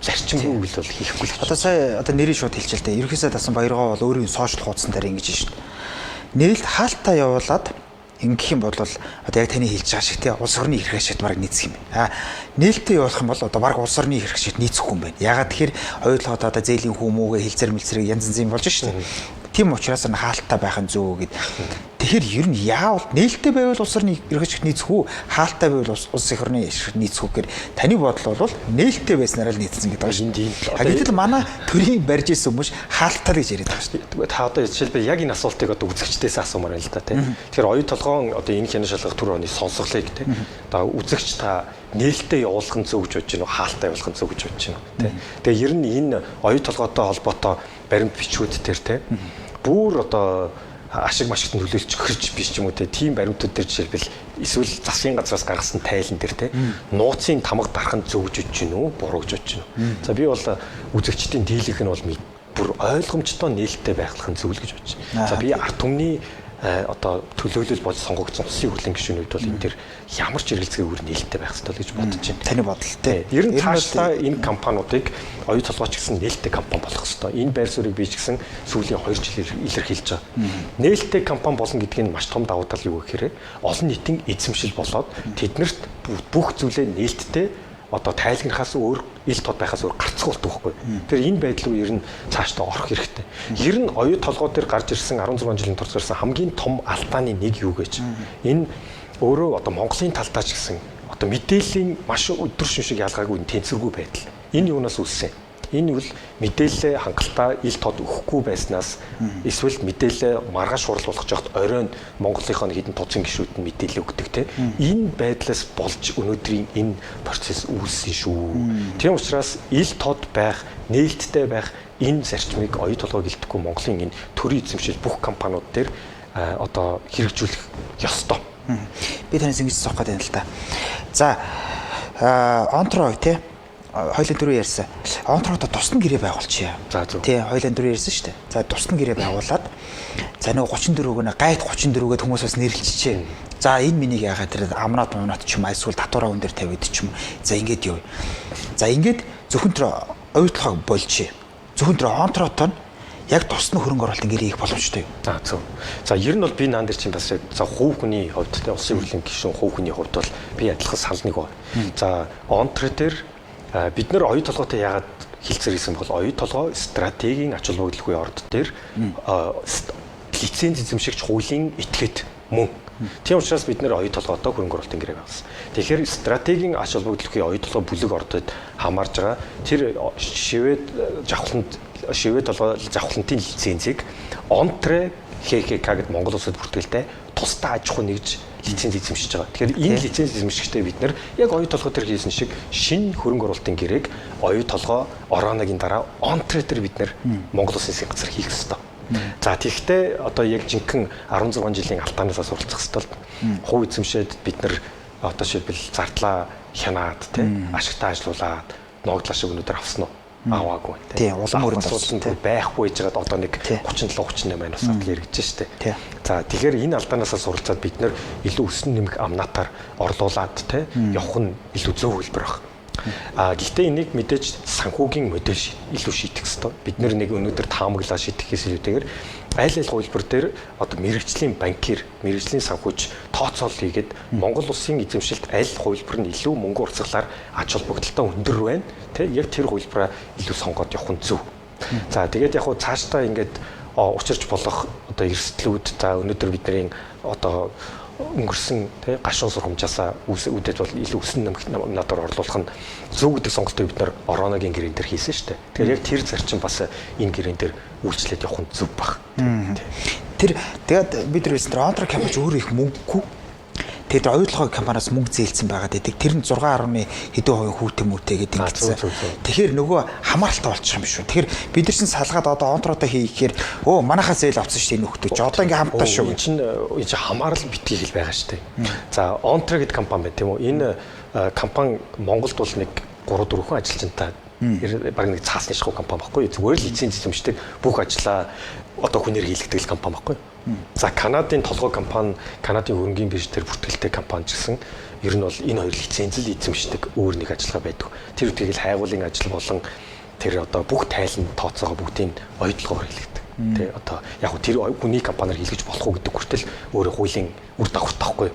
зарчимгүй үйл бол хийхгүй л. Одоо сая одоо нэрийг шууд хэлчихэл дээ. Ерөнхийдөө дасан баяргаа бол өөрийн сошиал хуудсан дээр ингэж шүү дээ. Нээлт хаалтаа явуулаад ингэх юм бол одоо яг таны хэлж байгаа шиг тий улс орны эрх ашигт баг нийцэх юм байна. Нээлттэй явуулах юм бол одоо баг улс орны эрх ашигт нийцэхгүй юм байна. Ягаад тэгэхээр хоёулаа одоо зээлийн хүмүүгээ хилцэр мэлцэрэг янз янзын болж шүү дээ. Тийм учраас хаалттай байх нь зөв гэд. Тэгэхээр ер нь яавал нээлттэй байвал улс орны эрх ашигт нийцэх үү, хаалттай байвал улс орны эрх ашигт нийцэх үү гэхээр таны бодол бол нээлттэй байснараа л нийцсэн гэдэг байна. Гэтэл манай төрийн барьж исэн хүмүүс хаалттай гэж яриад байгаа шүү дээ. Тэгвэл та одоо жишээлбэл яг энэ асуултыг одоо үзэгчдээс асуумаар байна л да тий. Тэгэхээр оюу толгоон одоо энэ хянаш шалгах төр оны сонсголыг тий. Одоо үзэгч та нээлттэй явуулах нь зөв гэж бодож байна уу, хаалттай явуулах нь зөв гэж бодож байна уу тий. Тэгээ ер нь энэ оюу толгойтой холбоотой баримт бичгүүд төр тий. Бүр одоо ашиг машигт нөлөөлж өгч биш ч юм уу тийм баримтууд дээр жишээлбэл эсвэл засгийн газраас гаргасан тайлан дээр те нууцын тамга дарах нь зөв гэж бодож гин үү буруу гэж бодож гин үү. За би бол үзэгчдийн дийлэнх нь бол бүр ойлгомжтой нээлттэй байхлах нь зөв л гэж бодож байна. За би арт түмний одоо төлөөлөл болж сонгогдсон улсын хурлын гишүүнүүд бол энэ дээр ямар ч эргэлзээгүй нээлттэй байх ёстой гэж бодож байна. Таны бодолтой. Ер нь цаашдаа энэ компаниудыг оюу толгойч гэсэн нээлттэй компани болох ёстой. Энэ байр суурийг би ч гэсэн сүүлийн 2 жилээр илэрхийлж байгаа. Нээлттэй компани болно гэдгийн маш том давуу тал юу гэхээр олон нийтийн эзэмшил болоод тэднэрт бүх зүйлээ нээлттэй одоо тайлгнахаас өөр ил тод байхаас өөр гарцгуулдаг байхгүй. Тэр энэ байдал руу ер нь цаашдаа орох хэрэгтэй. Ер нь оюу толгой дээр гарч ирсэн 16 жилийн турш ирсэн хамгийн том алдааны нэг юу гэж. Энэ өөрөө одоо Монголын талдаа ч гэсэн одоо мэдээллийн маш өдөр шөнөшиг ялгаагүй тэнцвэргүй байдал. Энэ юунаас үүссэн? Энэ бол мэдээлэл хангалттай ил тод өгөхгүй байснаас эсвэл мэдээлэл маргааш хурал болгож явахад оройн Монголынхоо хэдэн туцын гишүүд нь мэдээлэл өгдөг те. Энэ байдлаас болж өнөөдрийн энэ процесс үүссэн шүү. Тийм учраас ил тод байх, нээлттэй байх энэ зарчмыг оюу толгой гэлтэхгүй Монголын энэ төрийн эзэмшил бүх компаниуд дээр одоо хэрэгжүүлэх ёстой. Би танаас ингэж асуух гэдэг юм л да. За онтро тий хоёлын дөрөв ярьсан. Онтрогоо тусна гэрээ байгуулчихъя. За зөв. Тий хоёлын дөрөв ярьсан шүү дээ. За тусна гэрээ байгуулад за нөгөө 34-г нэ гайд 34-гээ хүмүүс бас нэрлэлчихээ. За энэ минийг яагаад тэр амнаад муунаад ч юм эсвэл татвараа хүн дээр тавиад ч юм. За ингээд юу. За ингээд зөвхөн тэр оюутлахыг болжээ. Зөвхөн тэр онтрогоо яг тусна хөрөнгө оруулалтын гэрээ хийх боломжтой юу? За зөв. За ер нь бол би наан дээр чинь бас за хувь хүний хувьд те улсын хурлын гишүүн хувь хүний хувьд бол би адилхан санал нэг байна. За онтр дээр бид нэр оюу толгойтой яагаад хилцээр хийсэн бол оюу толгой стратегийн ач холбогдолгүй орд дээр лиценз эзэмшигч хуулийн этгээд мөн. Тийм учраас бид нэр оюу толгойтой хөрөнгө оруулалтын гэрээ байгуулсан. Тэгэхээр стратегийн ач холбогдолгүй оюу толгой бүлэг ордод хамаарж байгаа тэр шивэд толгой завхлантын лицензийг онтре ХХК гэдэг Монгол улсад бүртгэлтэй тусдаа аж ахуй нэгж лиценз эзэмшиж байгаа. Тэгэхээр энэ лиценз эзэмшигчтэй бид нэр яг оюу толгой төр хийсэн шиг шинэ хөрөнгө оруулалтын гэрээг оюу толгой орооногийн дараа онтре төр бид нэр Монгол улсын засгийн газар хийх ёстой. За тэгэхдээ одоо яг жинхэнэ 16 жилийн алтаанаас суралцах ёстой. Хувь эзэмшээд бид нэр одоо шилбэл зардлаа хянаад тий ашигтай ажилуулад ногдлоо шиг өнөдөр авсан уу? Аваагүй тий улам өрөнд авсан тий байхгүй жигаад одоо нэг 37 38 маань бас адил яригдж штэ. За тэгэхээр энэ алдаанаас суралцаад бид нэр илүү өсөн нэмэх амнатаар орлуулад тий явах нь илүү зөв хөлбөр баг. Гэхдээ энийг мэдээж санхүүгийн модель илүү шийдэх ёстой. Бид нэг өнөөдөр таамаглаа шийдэхээс илүүтэйгээр аль хувилбар дээр одоо мэрэгжлийн банкир, мэрэгжлийн санхүүж тооцоол хийгээд Монгол улсын эзэмшилт аль хувилбар нь илүү мөнгө урсгалаар ач холбогдолтой өндөр байна. Тэ яг тэр хувилбараа илүү сонгоод явах нь зөв. За тэгээд яг хуу цаашдаа ингээд учирч болох одоо эрсдлүүд за өнөөдөр бидний одоо өнгөрсөн тий гашуун сургамжаасаа үдээд бол илүү өсөн надаар орлуулах нь зөв гэдэг сонголтыг бид нар орооногийн гэрээн дээр хийсэн шүү дээ. Тэгэхээр яг тэр зарчим бас энэ гэрээн дээр үйлчлээд явах нь зөв баг. Тэр тэгээд бид нар хэлсэн онтро компани өөрөө их мөнгөгүй. Тэгээд оюутлогын компаниас мөнгө зээлсэн байгаад байдаг. Тэр нь 6.1 хэдэн хувийн хүүтэй мөртэй гэдэг ингэсэн. Тэгэхээр нөгөө хамааралтай болчих юм шүү. Тэгэхээр бид нар чинь салгаад одоо онтроотой хийхээр манайхаас зээл авсан шүү дээ энэ хүүхдүүд. Одоо ингээм хамтаа шүү. Энэ чинь хамаарал битгий хэл байгаа шүү дээ. За онтро гэдэг компани байна тийм үү? Энэ компани Монголд бол нэг 3-4 хүн ажилчинтай баг нэг цаасны шахуу компани баггүй. Зүгээр л лиценз эзэмшдэг бүх ажлаа одоо хүнээр хийлгдэг компани баггүй. За Канадын толгой компани, Канадын хөрөнгөний бирж дээр бүртгэлтэй компани ч гэсэн ер нь бол энэ хоёр лицензэл эзэмшдэг өөр нэг ажиллагаа байдаг. Тэр үтгэл хайгуулын ажил болон тэр одоо бүх тайлан тооцоогоо бүгдийг оюутлогоор хийлгдэг. Тэ одоо яг хөө тэр хүний компаниар хийлгэж болох уу гэдэг хүртэл өөрөө хуулийн үр дагавар таахгүй.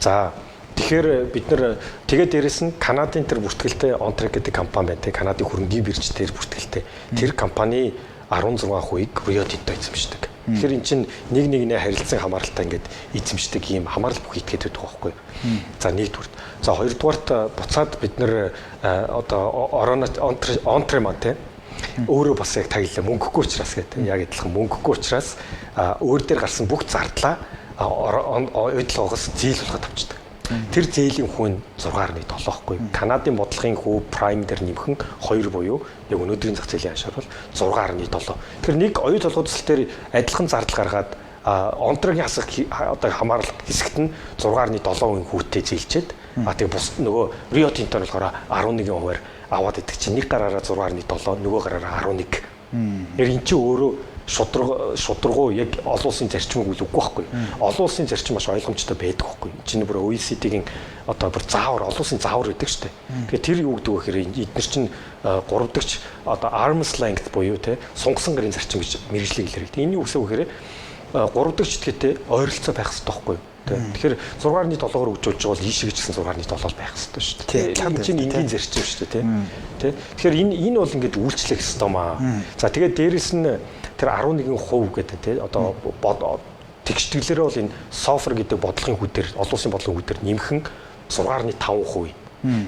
За тэгэхээр бид нэр тэгээд дээрэс нь Канадын тэр бүртгэлтэй Ontrek гэдэг компани байна. Тэ Канадын хөрөнгөний бирж дээр бүртгэлтэй. Тэр компани 16%-ийг Rio Tinto эзэмшдэг. Тэгэхээр эн чинь нэг нэгнээ харилцан хамааралтай ингээд эзэмшдэг ийм хамаарал бүх этгээд байдаг байхгүй. За нэгдүгээр. За хоёрдугаарт буцаад бид нэр одоо онтре маань те өөрөө бас яг таглаа мөнгөгүй учраас гэдэг. Яг адилхан мөнгөгүй учраас өөр дээр гарсан бүх зардлаа оюутлогоос зээлүүлэхэд авчдаг. Тэр зээлийн хүн 6.7 байхгүй. Канадын бодлогын хүү прайм дээр нэмхэн 2 буюу яг өнөөдрийн зах зээлийн хашаар бол 6.7. Тэгэхээр нэг оюу толгой төсөл дээр адилхан зардал гаргаад онтрогийн хасах одоо хамаарал хэсэгт нь 6.7% хүүтэй зээлчээд тэгээ бус нөгөө Rio Tinto болохоор 11%-аар аваад идэх чинь нэг гараараа 6.7 нөгөө гараараа 11. Яг эн чинь өөрөө шударгуу яг олон улсын зарчмыг үл үгүй байхгүй. Олон улсын зарчим маш ойлгомжтой байдаг байхгүй. Чиний бүр OECD-гийн одоо бүр заавар олон улсын заавар гэдэг шүү дээ. Тэгэхээр тэр юу гэдэг вэ гэхээр эдгээр чинь 3 дахь одоо arm's length буюу те сунгасан гэрийн зарчим гэж мэргэжлийг илэрхийлдэг. Энэ юу гэсэн үг гэхээр 3 дахь этгээтэй ойролцоо байх хэрэгтэй байхгүй. Тэгэхээр 6.7-оор өгжүүлж байгаа бол ийшээ гэсэн 6.7 байх хэрэгтэй шүү дээ. Энэ чинь энгийн зарчим шүү дээ, тий. Тэгэхээр энэ бол ингээд үйлчлэх ёстой маа. За тэгээд дээрэс нь тэр 11% гэдэг тий одоо тэгштэглэрээ бол энэ софер гэдэг бодлогын хүү дээр олон улсын бодлогын хүү дээр нэмхэн 6.5%.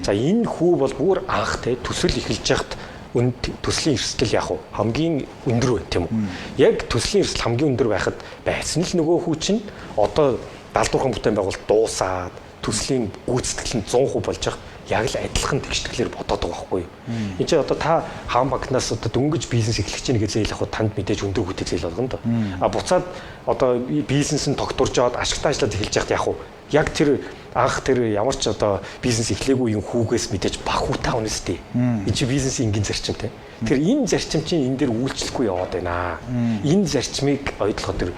За энэ хүү бол бүр анх тий төсөл эхэлж яхад төслийн эрсдэл яг хамгийн өндөр байна тийм үү. Яг төслийн эрсдэл хамгийн өндөр байхад байсан л нөгөө хүү чинь одоо 70 бүтээн байгуулалт дуусаад төслийн гүйцэтгэл нь 100% болж байгаа. яг л адилхан тэгштэглэр бодоод байгаа байхгүй юу. Энд чинь одоо та хаан банкнаас одоо дөнгөж бизнес эхлэх чинь гэж зээл авах танд мэдээж өндөр хүүтэй зээл болгоно доо. А буцаад одоо бизнес нь тогтворж аваад ашигтай ажиллаад эхэлж яхад яг уу яг тэр анх тэр ямар ч одоо бизнес эхлээгүй юм хүүгээс мэдээж баг хүүтэй авна сте. Энэ чинь бизнесийн энгийн зарчим те. Тэр энэ зарчим чинь энэ дээр үйлчлэхгүй яваад байна. Энэ зарчмыг ойлгоход тэр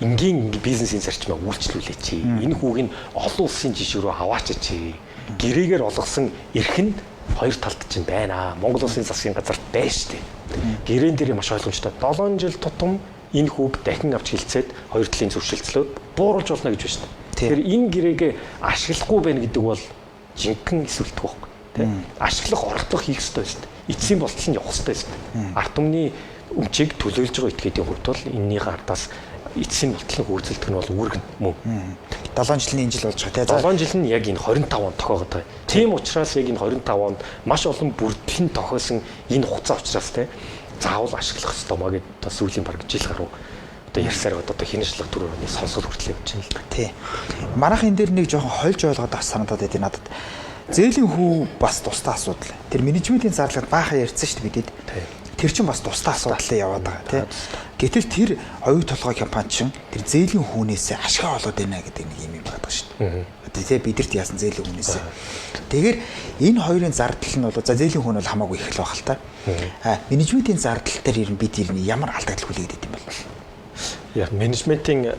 энгийн бизнесийн зарчмыг үйлчлүүлээ чи. Энэ хүүг нь олон улсын жишээ рүү аваач чи. Гэрээгээр олгосон эрх нь хоёр талд чинь байна. Монгол улсын засгийн газарт байна штэ. Гэрээн дээр маш ойлгомжтой. 7 жил тутам энэ хүүг дахин авч хилцээд хоёр талын зөвшөлдслөөд бууруулж болно гэж байна штэ. Тэгэхээр энэ гэрээгээ ашиглахгүй байна гэдэг бол жинхэнэ эсвэлтэх байхгүй. Тэ? Ашиглах оролдох хийх ёстой штэ. Эцсийн болтол нь явах ёстой штэ. Ард түмний өмчийг төлөөлж байгаа этгээдийн хувьд бол энэний ардаас эцсийн болтол нь хөөцөлдөх нь бол үүрэг мөн. 7 жилийн энэ жил болж байгаа тийм. 7 жил нь яг энэ 25 онд тохиогод байгаа. Тийм учраас яг энэ 25 онд маш олон бүртгэн тохиосон энэ хугацаа учраас тийм заавал ашиглах ёстой маа гэдэг бас сүүлийн баг жил гаруй одоо ярьсаар одоо хинэшлэг төрөөрөний сонсол хүртэл явж байна л да. Тий. Манайх энэ дээр нэг жоохон хольж ойлгоод авах санагдаад байдیں۔ Надад зээлийн хүү бас тустай асуудал. Тэр менежментийн зарлагт баахан ярьсан шүү дээ бидэд. Тэр чинь бас тустай асуудал яваад байгаа тий. Гэтэл тэр оюу толгой компани чинь тэр зээлийн хүүнээс ашиг олоод байна гэдэг нэг юм байдаг шүү дээ. Тий бидэрт яасан зээлийн хүүнээс. Тэгэхээр энэ хоёрын зардал нь бол за зээлийн хүн бол хамаагүй их л байх л та. Менежментийн зардал дээр ер нь бид ер нь ямар алдагдал хүлээгээд идэв юм бол. Яг менежментийн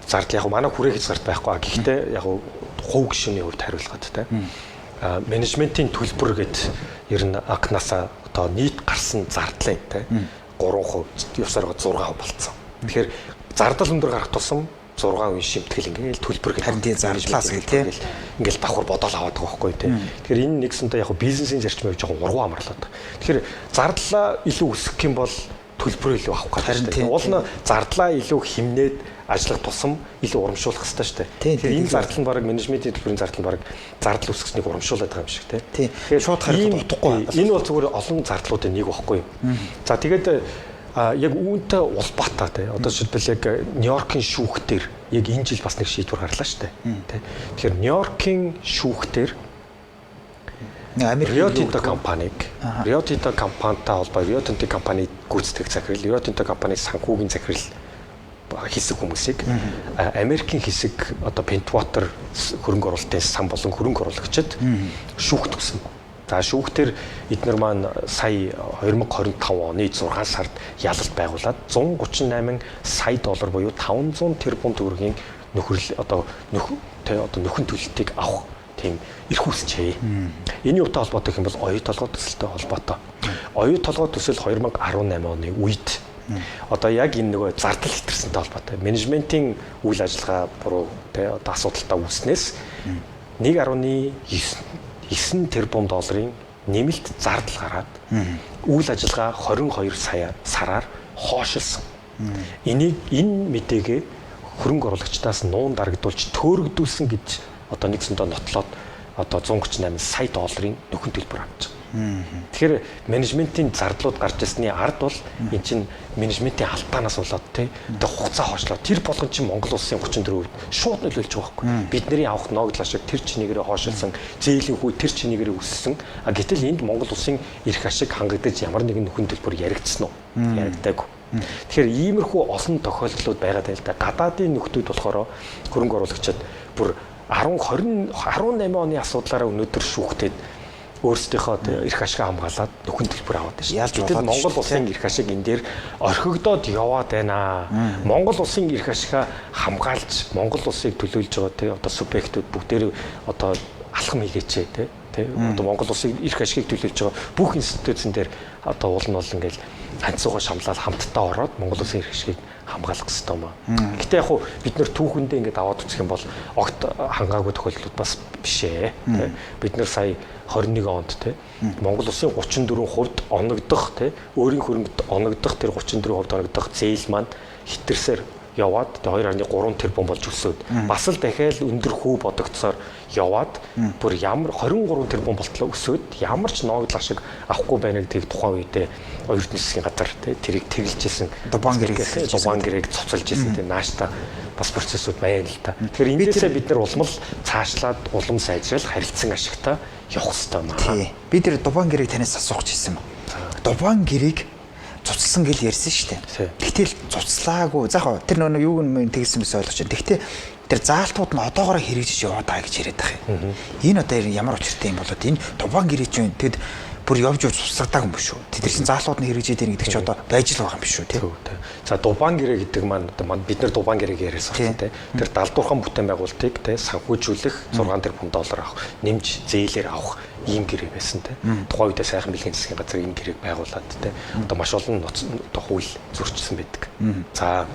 зардал яг манай хүрээ хийж зарт байхгүй. Гэхдээ яг хувь гишүүний хувьд хариулгаад те. Менежментийн төлбөр гэд ер нь акнасаа одоо нийт гарсан зардлын те 3% явсаар 6% болцсон. Тэгэхээр зардал өндөр гарах тусам 6% шимтгэл ингээл төлбөр гэж харин тийм зардлаас гэх тийм ингээл давхар бодоол аваад байгаа байхгүй тий. Тэгэхээр энэ нэгсэнтэй яг бизнесийн зарчмыг жоохон ургуу амарлаад байгаа. Тэгэхээр зардлаа илүү өсгөх юм бол төлбөрөө илүү авах гэдэг. Уул нь зардлаа илүү хэмнээд ажиллах тусам илүү урамшуулах хэрэгтэй шүү дээ. Тэгэхээр энэ зардал нь баг менежментийн төлбөрийн зардал нь баг зардал үүсгэснийг урамшуулад байгаа юм шиг тий. Тэгэхээр шууд харахад утгагүй. Энэ бол зүгээр олон зардлуудын нэг байхгүй юу. За тэгээд яг үүнтэй улбаатай тий. Одоо жишээлбэл яг Нью-Йоркийн шүүхтэр яг энэ жил бас нэг шийдвэр гарлаа шүү дээ. Тий. Тэгэхээр Нью-Йоркийн шүүхтэр Rio Tinto компаниг Rio Tinto компанитай холбоо Rio Tinto компани гүйцэтгэх захирал, Rio Tinto компани санхүүгийн захирал хэсэг хүмүүсийг Америкийн хэсэг одоо Pentwater хөрөнгө оруулалтын сан болон хөрөнгө оруулагчид шүүхт өгсөн. За шүүхтэр эдгээр маань сая 2025 оны 6 сард ялалт байгуулад 138 сая доллар буюу 500 тэрбум төгрөгийн нөхрөл одоо нөхөн төлөлтийг авах тийм эрх үүсчээ. Энийн үетэй холбоотой юм бол оюу толгой төсөлтэй холбоотой. Оюу толгой төсөл 2018 оны үед одоо яг энэ нөгөө зардал хэтэрсэнтэй холбоотой. Менежментийн үйл ажиллагаа буруу тий одоо асуудалтай үүснээс 1.9 тэрбум долларын нэмэлт зардал гараад үйл ажиллагаа 22 сараар хоошилсан. Энэ мэдээгээ хөрөнгө оруулагчдаас нуун дарагдуулж төөрөгдүүлсэн гэж одоо нэгсэндээ нотлоод одоо 138 сая долларын нөхөн төлбөр авч байгаа. Тэгэхээр менежментийн зардлууд гарч ирсний ард бол эн чинь менежментийн алдаанаас болоод тий хугацаа хоошлоо. Тэр болгон чинь Монгол улсын 34% шууд нөлөөлж байгаа байхгүй. Бидний авах ногдлоо шиг тэр чинийгээрээ хоошилсан, зээлийн хүү тэр чинийгээрээ өссөн. Гэтэл энд Монгол улсын эрх ашиг хангагдаж ямар нэгэн нөхөн төлбөр яригдсан уу? Яригдаагүй. Тэгэхээр иймэрхүү олон тохиолдлууд байгаа даа л да. Гадаадын нөхдүүд болохоор хөрөнгө оруулагчид бүр 18 оны асуудлаараа өнөөдөр шүүхтэд өөрсдийнхөө эрх ашиг хамгаалаад нөхөн төлбөр аваад байна. Яаж гэвэл Монгол улсын эрх ашиг энэ дээр орхигдоод яваад байна. Монгол улсын эрх ашигаа хамгаалж Монгол улсыг төлөөлж байгаа тий одоо субъектүүд бүгдээрээ одоо алхам хийгээч тий одоо Монгол улсын эрх ашигыг төлөөлж байгаа бүх институцэн дээр одоо уул нь бол ингээл ганцуугаа шамлаад хамтдаа ороод Монгол улсын эрх ашигыг хамгаалах хэрэгтэй маа. Гэтэ яг хуу бид нэр түүхэндээ ингээд аваад үзэх юм бол огт хангаагүй тохиолдлууд бас биш ээ. Бид нэр сая 21 онд те Монгол улсын 34% оногдох те өөрийн хөрөнгөд оногдох тэр 34% оногдох зээл маань хитэрсээр яваад 2.3 тэрбум болж өсөөд бас л дахиад өндөр хүү бодогдсоор яваад бүр ямар 23 тэрбум болтлоо өсөөд ямар ч ногдол ашиг авахгүй байна гэдгийг тухайн үедээ оюутны засгийн газар тэрийг тэглэжсэн Дубан гэрээг цоцолж ирсэн тийм нааштай бас процессууд байна л та. Тэгэхээр эндээсээ бид нар улмал цаашлаад улам сайжрал харилцан ашигтай явах хэрэгтэй маа. Тий. Би тэр Дубан гэрийг танаас асуух гэсэн юм. Дубан гэрийг цуцлсан гэл ярьсан шүү дээ. Гэтэл цуцлаагүй. За яг тэр нөгөө юу юм тэгсэн мэс ойлгож байна. Гэхдээ тэр заалтууд нь одоогоор хэрэгжиж яваад байгаа гэж яриад байгаа юм. Энэ одоо ямар учиртай юм болоод энэ Дубан гэрээ чинь тэгэд бүр явж цуцлагдаг юм биш үү? Тэд чинь заалтууд нь хэрэгжиж ирнэ гэдэг чи одоо байж л байгаа юм биш үү, тий? За Дубан гэрээ гэдэг маань бид нар Дубан гэрээг яриасан тийм тий. Тэр далдуурхан бүтээн байгуулалтыг тий санхүүжүүлэх 6 тэрбум доллар авах, нэмж зээлээр авах ийм гэрээ байсан тий. Тухайн үедээ сайхан бэлгийн засгийн газар энэ гэрээг байгуулад тий. Одоо маш олон одоо хууль зөрчилсөн байдаг. За